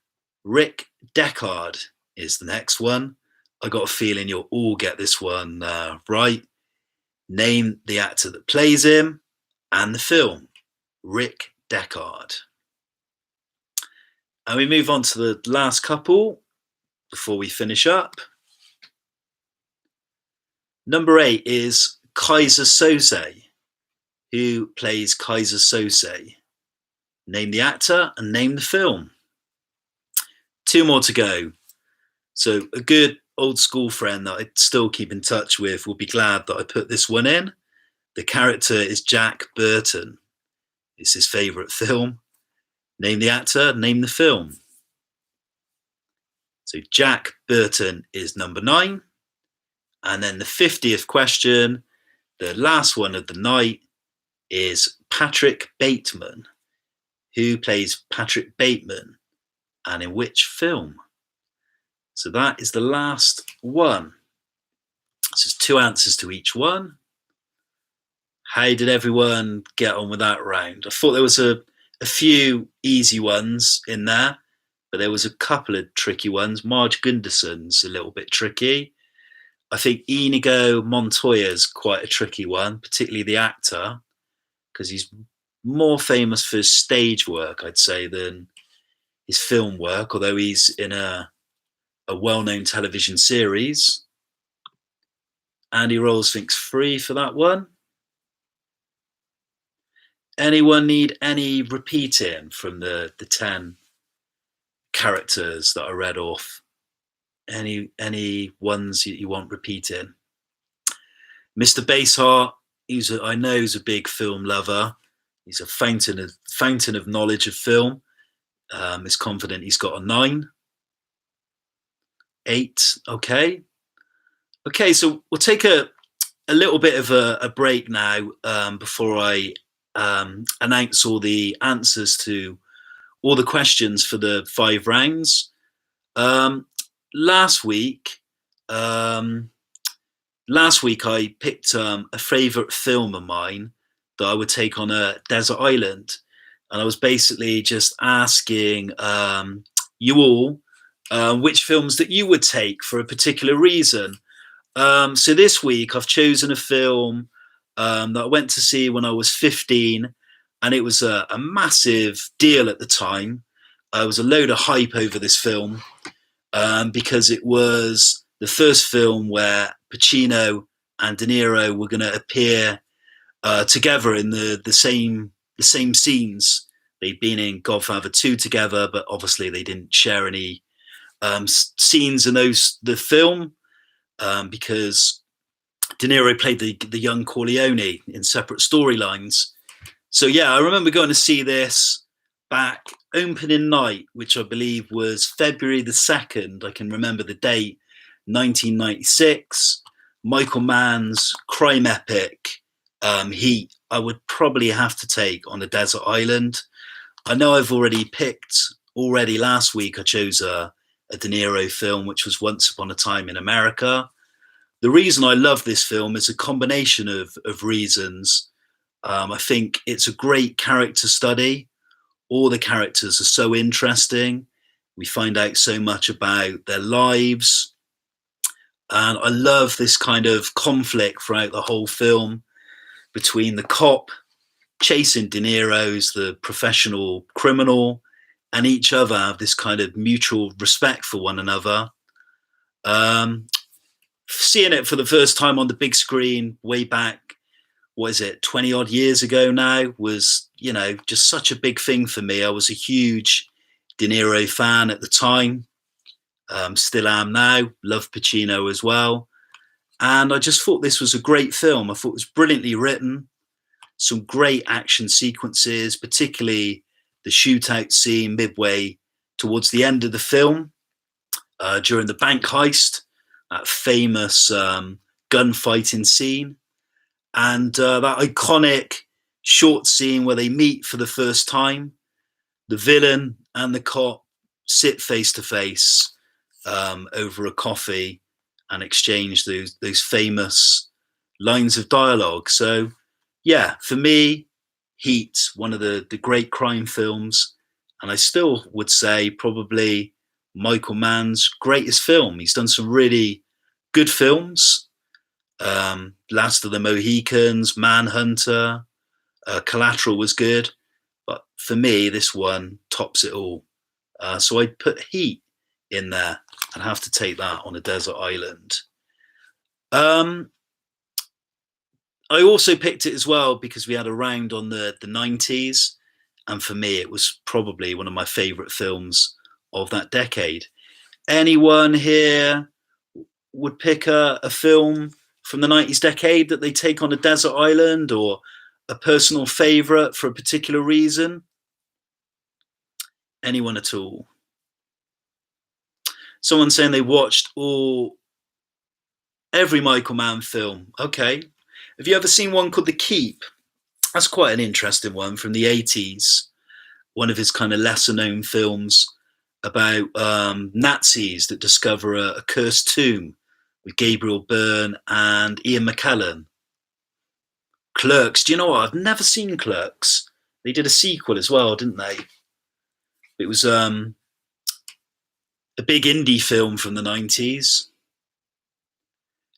Rick Deckard is the next one. I got a feeling you'll all get this one right. Name the actor that plays him and the film. Rick Deckard. And we move on to the last couple before we finish up. Number 8 is Keyser Sze. Who plays Keyser Sze? Name the actor and name the film. 2 more to go. So a good old school friend that I still keep in touch with will be glad that I put this one in. The character is Jack Burton. It's his favourite film. Name the actor, name the film. So Jack Burton is number 9. And then the 50th question, the last one of the night, is Patrick Bateman. Who plays Patrick Bateman and in which film? So that is the last one. So there's 2 answers to each one. How did everyone get on with that round? I thought there was a few easy ones in there, but there was a couple of tricky ones. Marge Gunderson's a little bit tricky. I think Inigo Montoya's quite a tricky one, particularly the actor, because he's more famous for his stage work, I'd say, than his film work, although he's in a well-known television series. Andy rolls thinks 3 for that one. Anyone need any repeating from the 10 characters that I read off? Any ones you want repeating? Mr. Baseheart, I know he's a big film lover. He's a fountain of knowledge of film. Is confident he's got a 9. 8, okay. Okay, so we'll take a little bit of a break now before I announce all the answers to all the questions for the 5 rounds. Last week I picked a favourite film of mine that I would take on a desert island. and I was basically just asking you all which films that you would take for a particular reason. So this week I've chosen a film that I went to see when I was 15, and it was a massive deal at the time. There was a load of hype over this film because it was the first film where Pacino and De Niro were going to appear together in the same scenes. They'd been in Godfather 2 together, but obviously they didn't share any scenes in the film because De Niro played the young Corleone in separate storylines. So yeah, I remember going to see this back opening night, which I believe was February the 2nd. I can remember the date, 1996. Michael Mann's crime epic Heat. I would probably have to take on a desert island. I know I've already picked last week. I chose a De Niro film, which was Once Upon a Time in America. The reason I love this film is a combination of reasons. I think it's a great character study. All the characters are so interesting. We find out so much about their lives. And I love this kind of conflict throughout the whole film between the cop chasing De Niro's the professional criminal, and each other have this kind of mutual respect for one another. Seeing it for the first time on the big screen way back, 20 odd years ago now, was, just such a big thing for me. I was a huge De Niro fan at the time, still am now, love Pacino as well. And I just thought this was a great film. I thought it was brilliantly written, some great action sequences, particularly the shootout scene midway towards the end of the film during the bank heist, that famous gunfighting scene, and that iconic short scene where they meet for the first time. The villain and the cop sit face to face over a coffee and exchange those famous lines of dialogue. So, yeah, for me, Heat, one of the great crime films, and I still would say probably Michael Mann's greatest film. He's done some really good films. Last of the Mohicans, Manhunter, Collateral was good, but for me, this one tops it all. So I'd put Heat in there and have to take that on a desert island. I also picked it as well because we had a round on the 90s, and for me, it was probably one of my favourite films of that decade. Anyone here would pick a film from the 90s decade that they take on a desert island, or a personal favourite for a particular reason? Anyone at all? Someone saying they watched every Michael Mann film. Okay. Have you ever seen one called The Keep? That's quite an interesting one from the 80s. One of his kind of lesser known films about Nazis that discover a cursed tomb, with Gabriel Byrne and Ian McKellen. Clerks. Do you know what? I've never seen Clerks. They did a sequel as well, didn't they? It was a big indie film from the 90s.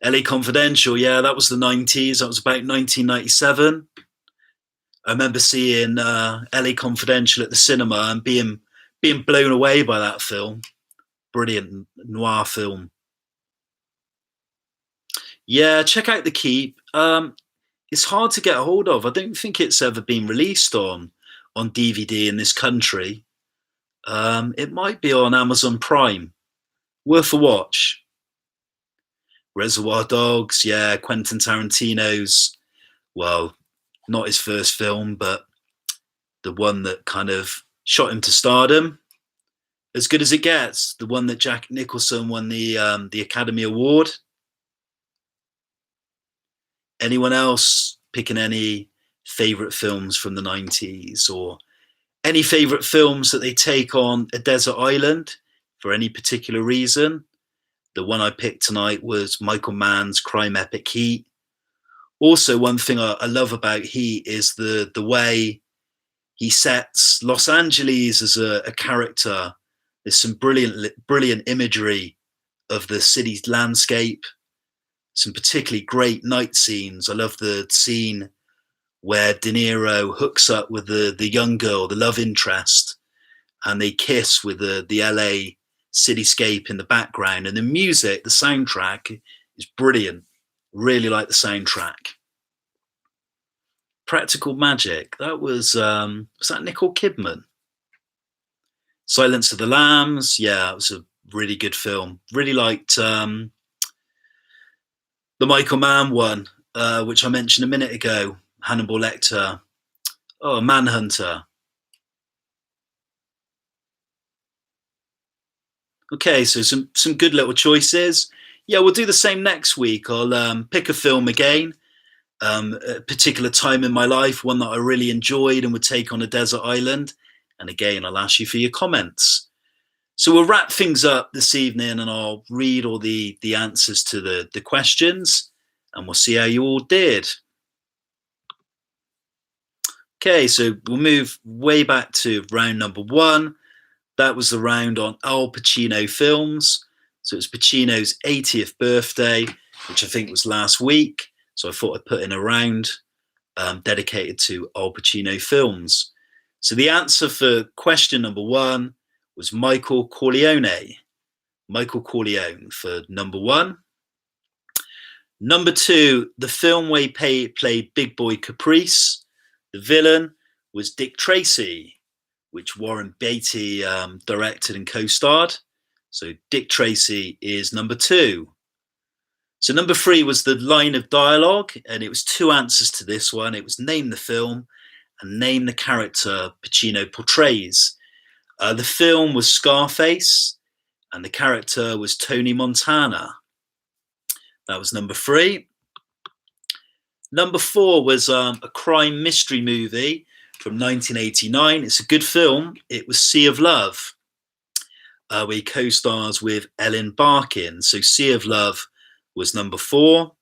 LA Confidential, yeah, that was the 90s. That was about 1997. I remember seeing LA Confidential at the cinema and being blown away by that film. Brilliant noir film. Yeah, check out The Keep. It's hard to get a hold of. I don't think it's ever been released on DVD in this country. It might be on Amazon Prime. Worth a watch. Reservoir Dogs, yeah, Quentin Tarantino's, well, not his first film, but the one that kind of shot him to stardom. As good as it gets. The one that Jack Nicholson won the Academy Award. Anyone else picking any favourite films from the 90s, or any favourite films that they take on a desert island for any particular reason? The one I picked tonight was Michael Mann's crime epic Heat. Also, one thing I love about Heat is the way he sets Los Angeles as a character. There's some brilliant imagery of the city's landscape, some particularly great night scenes. I love the scene where De Niro hooks up with the young girl, the love interest, and they kiss with the LA cityscape in the background. And the music, the soundtrack, is brilliant. Really like the soundtrack. Practical Magic, that was that Nicole Kidman? Silence of the Lambs, yeah, it was a really good film. Really liked the Michael Mann one, which I mentioned a minute ago, Hannibal Lecter. Oh, Manhunter. Okay, so some good little choices. Yeah, we'll do the same next week. I'll pick a film again, a particular time in my life, one that I really enjoyed and would take on a desert island. And again, I'll ask you for your comments. So we'll wrap things up this evening, and I'll read all the answers to the questions, and we'll see how you all did. Okay, so we'll move way back to round number one. That was the round on Al Pacino films. So it's Pacino's 80th birthday, which I think was last week. So I thought I'd put in a round dedicated to Al Pacino films. So the answer for question number one was Michael Corleone. Michael Corleone for number one. Number two, the film where he played Big Boy Caprice. The villain was Dick Tracy, which Warren Beatty directed and co-starred. So Dick Tracy is number two. So number three was the line of dialogue, and it was two answers to this one. It was name the film and name the character Pacino portrays. The film was Scarface, and the character was Tony Montana. That was number three. Number four was a crime mystery movie from 1989. It's a good film. It was Sea of Love, where he co-stars with Ellen Barkin. So Sea of Love was number four.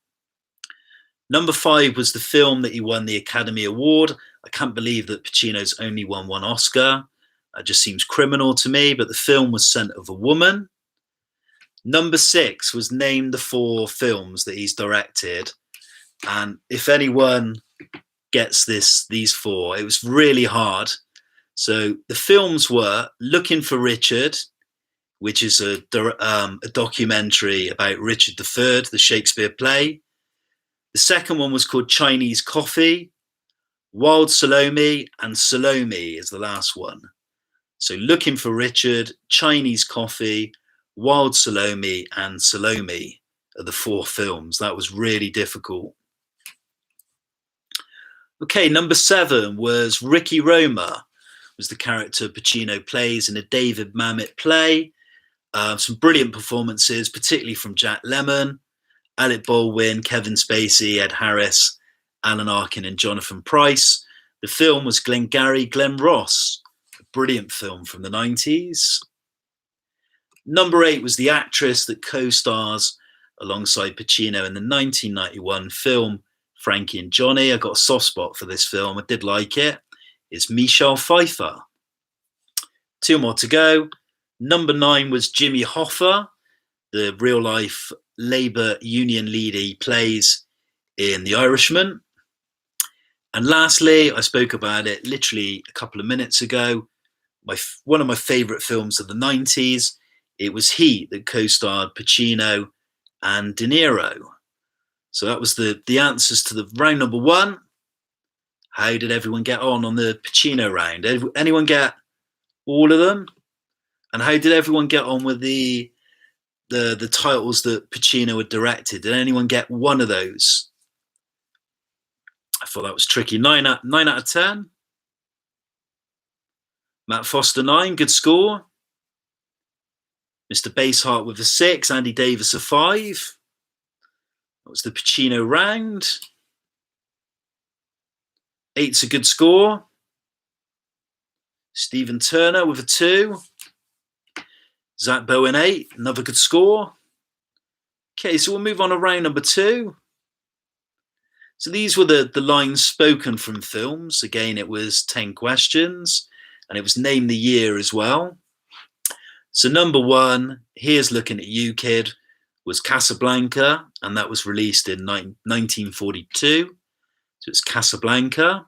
Number five was the film that he won the Academy Award. I can't believe that Pacino's only won one Oscar. That just seems criminal to me, but the film was Scent of a Woman. Number six was name the four films that he's directed. And if anyone gets these four, it was really hard. So the films were Looking for Richard, which is a documentary about Richard III, the Shakespeare play. The second one was called Chinese Coffee, Wild Salome, and Salome is the last one. So Looking for Richard, Chinese Coffee, Wild Salome, and Salome are the four films. That was really difficult. Okay, number seven was Ricky Roma, was the character Pacino plays in a David Mamet play. Some brilliant performances, particularly from Jack Lemmon, Alec Baldwin, Kevin Spacey, Ed Harris, Alan Arkin, and Jonathan Pryce. The film was Glengarry Glen Ross, a brilliant film from the 90s. Number eight was the actress that co-stars alongside Pacino in the 1991 film Frankie and Johnny. I got a soft spot for this film. I did like it. It's Michelle Pfeiffer. Two more to go. Number nine was Jimmy Hoffa, the real-life Labour Union leader he plays in The Irishman. And lastly, I spoke about it literally a couple of minutes ago, one of my favourite films of the 90s. It was Heat that co-starred Pacino and De Niro. So that was the answers to the round number one. How did everyone get on the Pacino round? Anyone get all of them? And how did everyone get on with the titles that Pacino had directed? Did anyone get one of those? I thought that was tricky. 9 out of 10. Matt Foster 9, good score. Mr. Baseheart with a 6. Andy Davis a 5. That was the Pacino round. 8's a good score. Stephen Turner with a 2. Zach Bowen 8, another good score. Okay, so we'll move on to round number 2. So these were the lines spoken from films. Again, it was 10 questions, and it was name the year as well. So number one, here's looking at you, kid, was Casablanca, and that was released in 1942. So it's Casablanca.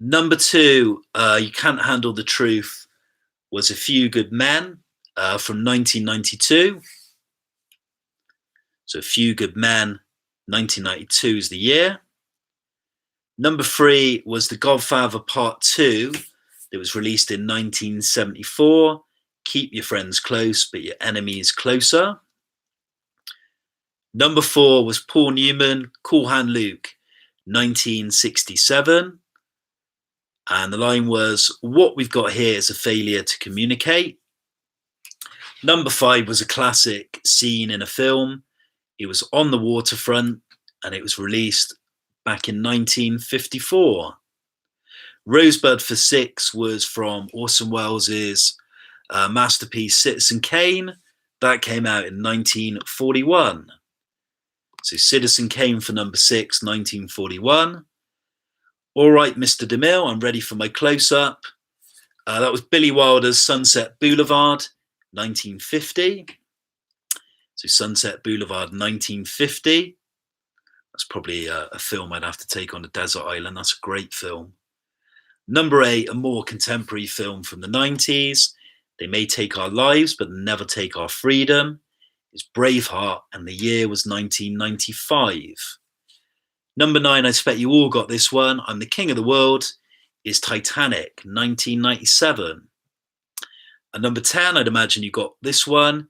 Number two, You Can't Handle the Truth, was A Few Good Men from 1992. So A Few Good Men, 1992 is the year. Number three was The Godfather Part 2. It was released in 1974. Keep your friends close, but your enemies closer. Number four was Paul Newman, Cool Hand Luke, 1967. And the line was, what we've got here is a failure to communicate. Number five was a classic scene in a film. It was On the Waterfront, and it was released back in 1954. Rosebud for six was from Orson Welles' masterpiece Citizen Kane. That came out in 1941. So Citizen Kane for number six, 1941. All right, Mr. DeMille, I'm ready for my close-up. That was Billy Wilder's Sunset Boulevard, 1950. So Sunset Boulevard, 1950. That's probably a film I'd have to take on a desert island. That's a great film. Number eight, a more contemporary film from the 90s. They may take our lives, but never take our freedom. It's Braveheart, and the year was 1995. Number nine, I expect you all got this one. I'm the King of the World, is Titanic, 1997. And number 10, I'd imagine you got this one.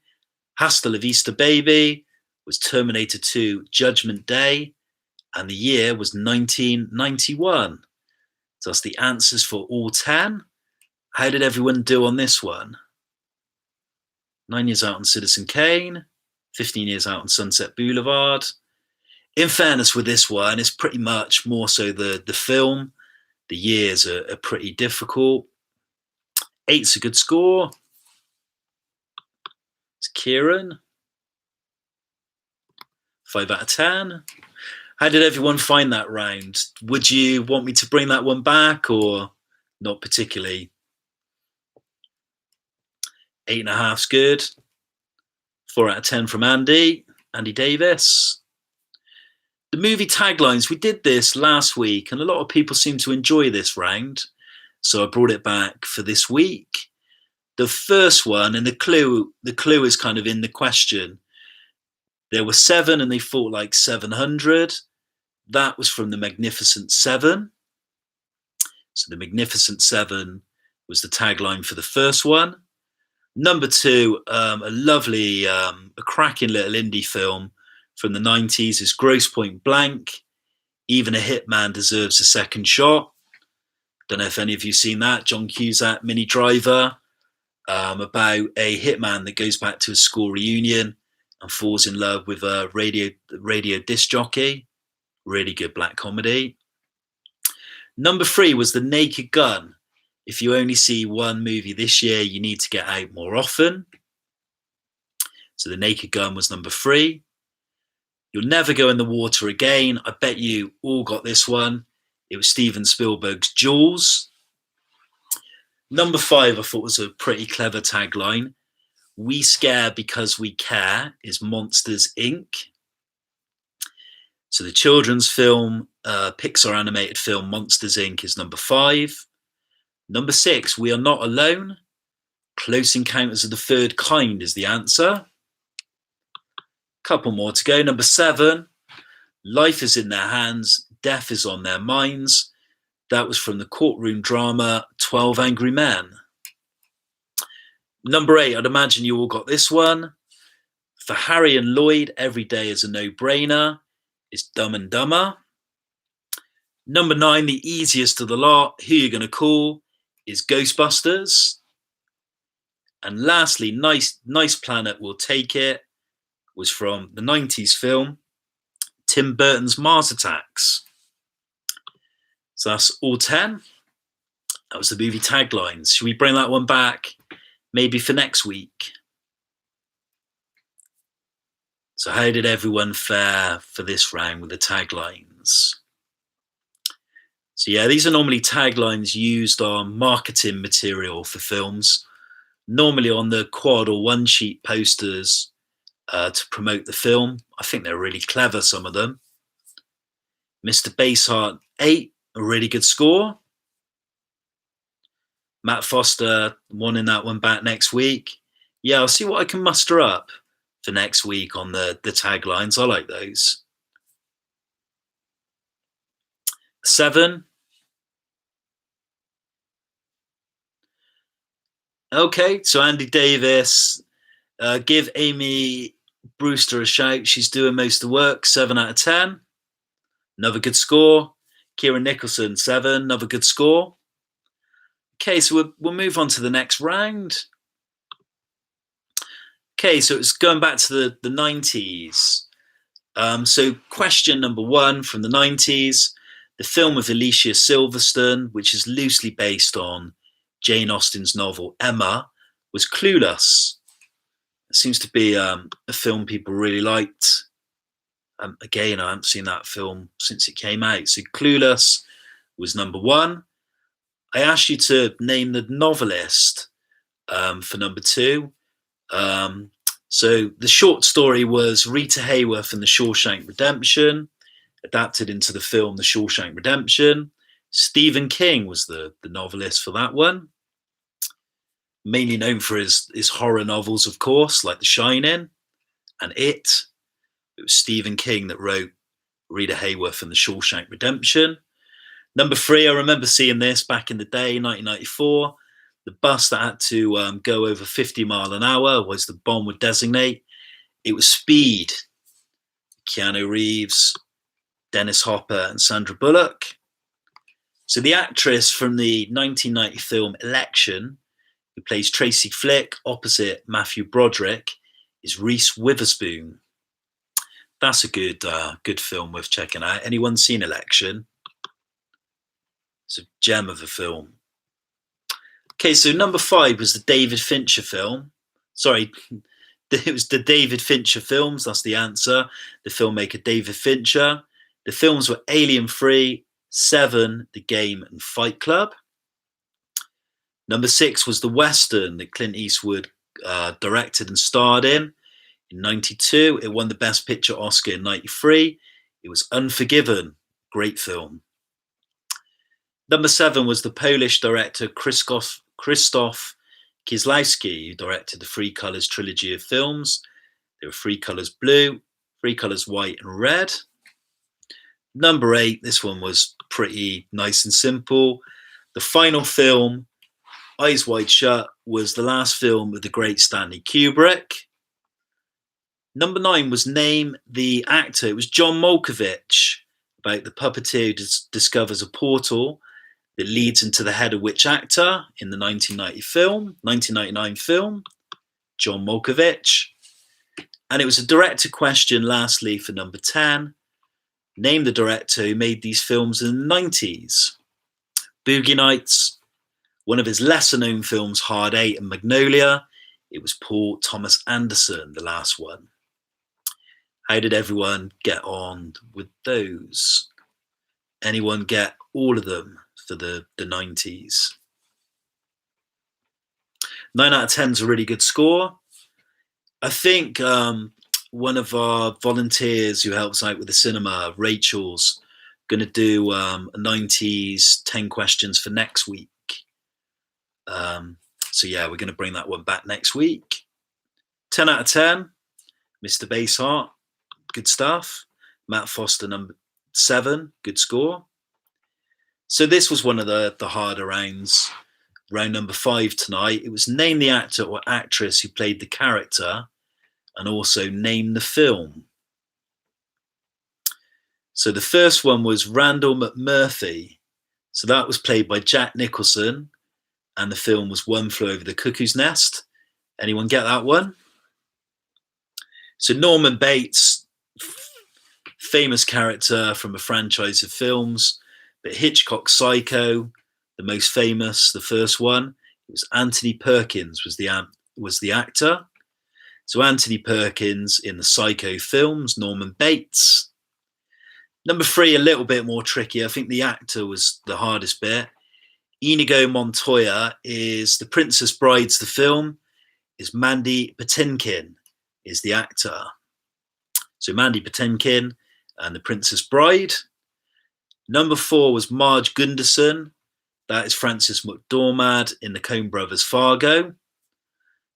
Hasta la Vista Baby was Terminator 2 Judgment Day, and the year was 1991. So that's the answers for all 10. How did everyone do on this one? 9 years out on Citizen Kane, 15 years out on Sunset Boulevard. In fairness with this one, it's pretty much more so the film. The years are pretty difficult. 8's a good score. It's Kieran. 5 out of 10. How did everyone find that round? Would you want me to bring that one back or not particularly? 8.5's good. 4 out of 10 from Andy Davis. The movie taglines, we did this last week and a lot of people seem to enjoy this round. So I brought it back for this week. The first one, and the clue is kind of in the question. There were 7 and they fought like 700. That was from the Magnificent Seven. So the Magnificent Seven was the tagline for the first one. Number 2, a lovely, a cracking little indie film from the 90s is Grosse Point Blank. Even a hitman deserves a second shot. Don't know if any of you seen that. John Cusack, Minnie Driver, about a hitman that goes back to a school reunion and falls in love with a radio disc jockey. Really good black comedy. Number 3 was The Naked Gun. If you only see one movie this year, you need to get out more often. So The Naked Gun was number 3. You'll Never Go in the Water Again. I bet you all got this one. It was Steven Spielberg's Jaws. Number 5, I thought was a pretty clever tagline. We Scare Because We Care is Monsters, Inc. So the children's film, Pixar animated film Monsters, Inc. is number 5. Number 6, We Are Not Alone. Close Encounters of the Third Kind is the answer. Couple more to go. Number 7, Life is in Their Hands, Death is on Their Minds. That was from the courtroom drama 12 Angry Men. Number 8, I'd imagine you all got this one. For Harry and Lloyd, Every Day is a No-Brainer is Dumb and Dumber. Number 9, the easiest of the lot, Who You Gonna Call, is Ghostbusters. And lastly, Nice Planet Will Take It was from the 90s film Tim Burton's Mars Attacks. So that's all 10. That was the movie taglines. Should we bring that one back maybe for next week? So how did everyone fare for this round with the taglines? So yeah, these are normally taglines used on marketing material for films, normally on the quad or one sheet posters to promote the film. I think they're really clever, some of them. Mr. Baseheart, 8, a really good score. Matt Foster wanting that one back next week. Yeah, I'll see what I can muster up for next week on the taglines. I like those. 7. Okay, so Andy Davis, give Amy Brewster a shout. She's doing most of the work. 7 out of 10. Another good score. Kieran Nicholson, 7. Another good score. Okay, so we'll move on to the next round. Okay, so it's going back to the 90s. So question number 1 from the 90s. The film with Alicia Silverstone, which is loosely based on Jane Austen's novel Emma, was Clueless. It seems to be a film people really liked. Again, I haven't seen that film since it came out. So Clueless was number 1. I asked you to name the novelist for number 2. So the short story was Rita Hayworth and the Shawshank Redemption, adapted into the film The Shawshank Redemption. Stephen King was the novelist for that one. Mainly known for his horror novels, of course, like The Shining and It. It was Stephen King that wrote Rita Hayworth and the Shawshank Redemption. Number 3, I remember seeing this back in the day, 1994. The bus that had to go over 50 mile an hour was the Bond would designate. It was Speed. Keanu Reeves, Dennis Hopper, and Sandra Bullock. So the actress from the 1990 film Election, who plays Tracy Flick opposite Matthew Broderick, is Reese Witherspoon. That's a good film worth checking out. Anyone seen Election? It's a gem of a film. Okay, so number 5 was the David Fincher film. Sorry, it was the David Fincher films. That's the answer. The filmmaker David Fincher. The films were Alien 3, 7, The Game, and Fight Club. Number 6 was the Western that Clint Eastwood directed and starred in 92. It won the Best Picture Oscar in 93. It was Unforgiven. Great film. Number 7 was the Polish director Krzysztof Kieslowski, who directed the Three Colors trilogy of films. There were 3 colors blue, 3 colors white, and red. Number 8, this one was pretty nice and simple. The final film, Eyes Wide Shut, was the last film of the great Stanley Kubrick. Number 9 was Name the Actor. It was John Malkovich, about the puppeteer who discovers a portal that leads into the head of which actor in the 1999 film, John Malkovich. And it was a director question, lastly, for number 10. Name the director who made these films in the 90s. Boogie Nights, one of his lesser-known films, Hard 8 and Magnolia. It was Paul Thomas Anderson, the last one. How did everyone get on with those? Anyone get all of them for the 90s? 9 out of 10 is a really good score. I think one of our volunteers who helps out with the cinema, Rachel's, going to do a 90s 10 questions for next week. So yeah, we're going to bring that one back next week. 10 out of 10, Mr. Baseheart, good stuff. Matt Foster, number 7, good score. So this was one of the harder rounds, round number 5 tonight. It was name the actor or actress who played the character and also name the film. So the first one was Randall McMurphy. So that was played by Jack Nicholson, and the film was One Flew Over the Cuckoo's Nest. Anyone get that one? So Norman Bates, famous character from a franchise of films, but Hitchcock's Psycho, the most famous, the first one, it was Anthony Perkins was the actor. So Anthony Perkins in the Psycho films, Norman Bates. Number 3, a little bit more tricky. I think the actor was the hardest bit. Inigo Montoya is The Princess Brides, the film, is Mandy Patinkin, is the actor. So Mandy Patinkin and The Princess Bride. Number 4 was Marge Gunderson. That is Frances McDormand in the Coen Brothers' Fargo.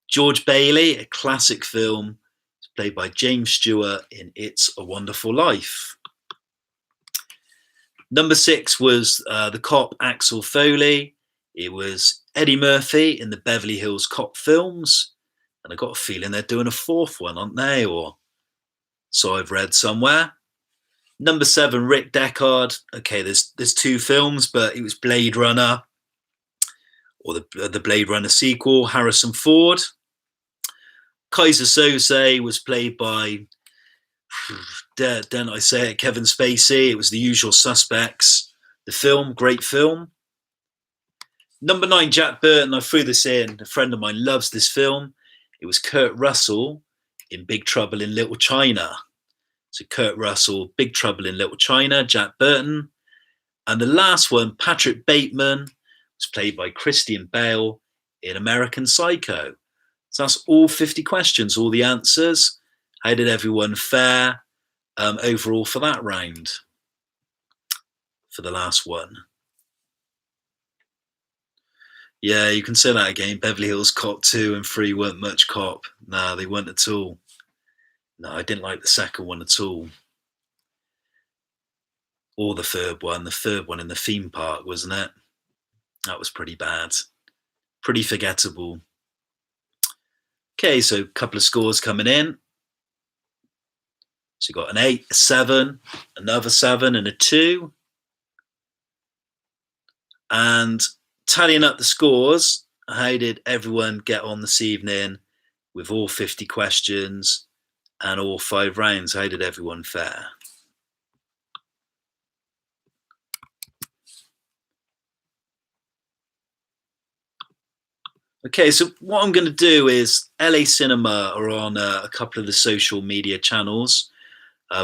George Bailey, a classic film, is played by James Stewart in It's a Wonderful Life. Number 6 was the cop Axel Foley. It was Eddie Murphy in the Beverly Hills Cop films. And I got a feeling they're doing a 4th one, aren't they? Or so I've read somewhere. Number 7, Rick Deckard. Okay, there's 2 films, but it was Blade Runner, or the Blade Runner sequel, Harrison Ford. Keyser Sze was played by, don't I say it, Kevin Spacey. It was The Usual Suspects. The film, great film. Number 9, Jack Burton. I threw this in. A friend of mine loves this film. It was Kurt Russell in Big Trouble in Little China. So Kurt Russell, Big Trouble in Little China, Jack Burton. And the last one, Patrick Bateman, was played by Christian Bale in American Psycho. So that's all 50 questions, all the answers. How did everyone fare overall for that round? For the last one. Yeah, you can say that again. Beverly Hills Cop 2 and 3 weren't much cop. No, they weren't at all. No, I didn't like the second one at all. Or the third one. The third one in the theme park, wasn't it? That was pretty bad. Pretty forgettable. Okay, so a couple of scores coming in. So you got an 8, a 7, another 7, and a 2. And tallying up the scores, how did everyone get on this evening with all 50 questions and all 5 rounds? How did everyone fare? Okay, so what I'm going to do is LA Cinema are on a couple of the social media channels.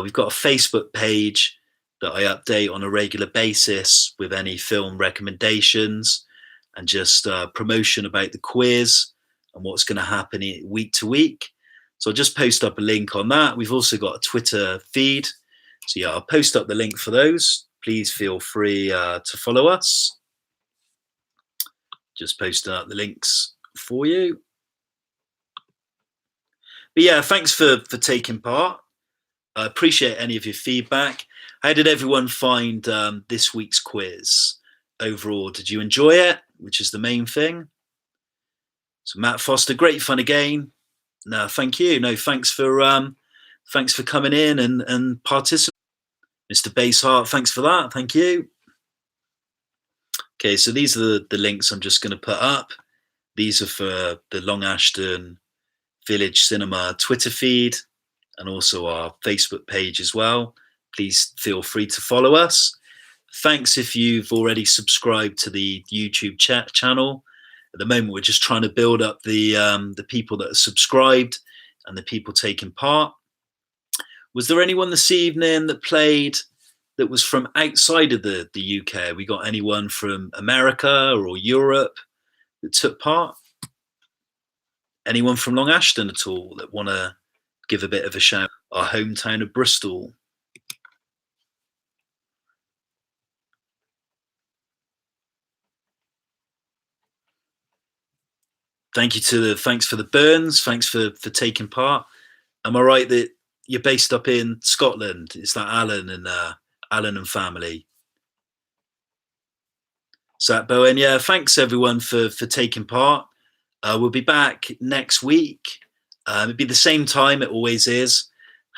We've got a Facebook page that I update on a regular basis with any film recommendations and just promotion about the quiz and what's going to happen week to week. So I'll just post up a link on that. We've also got a Twitter feed. So yeah, I'll post up the link for those. Please feel free to follow us. Just posting up the links for you. But yeah, thanks for taking part. I appreciate any of your feedback. How did everyone find this week's quiz overall? Did you enjoy it, which is the main thing? So Matt Foster, great fun again. No, thank you. No, thanks for coming in and participating. Mr. Basehart, thanks for that. Thank you. Okay, so these are the links I'm just going to put up. These are for the Long Ashton Village Cinema Twitter feed and also our Facebook page as well. Please feel free to follow us. Thanks if you've already subscribed to the YouTube channel. At the moment, we're just trying to build up the people that are subscribed and the people taking part. Was there anyone this evening that played that was from outside of the UK? We got anyone from America or Europe that took part? Anyone from Long Ashton at all that want to give a bit of a shout? Our hometown of Bristol. Thanks for the Burns. Thanks for taking part. Am I right that you're based up in Scotland? Is that Alan and family? Zach Bowen, yeah. Thanks everyone for taking part. We'll be back next week. It'll be the same time it always is,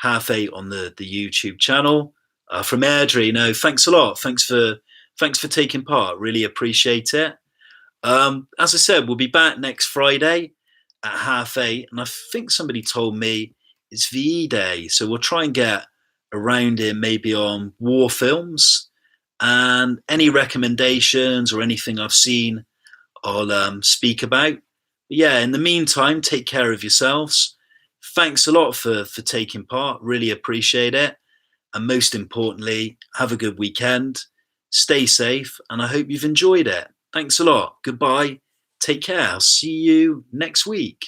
8:30 on the YouTube channel. From Airdrie, no, thanks a lot. Thanks for taking part. Really appreciate it. As I said, we'll be back next Friday at 8:30, and I think somebody told me it's VE Day, so we'll try and get around it maybe on war films, and any recommendations or anything I've seen I'll speak about. But yeah, in the meantime, take care of yourselves. Thanks a lot for taking part. Really appreciate it. And most importantly, have a good weekend. Stay safe, and I hope you've enjoyed it. Thanks a lot. Goodbye. Take care. I'll see you next week.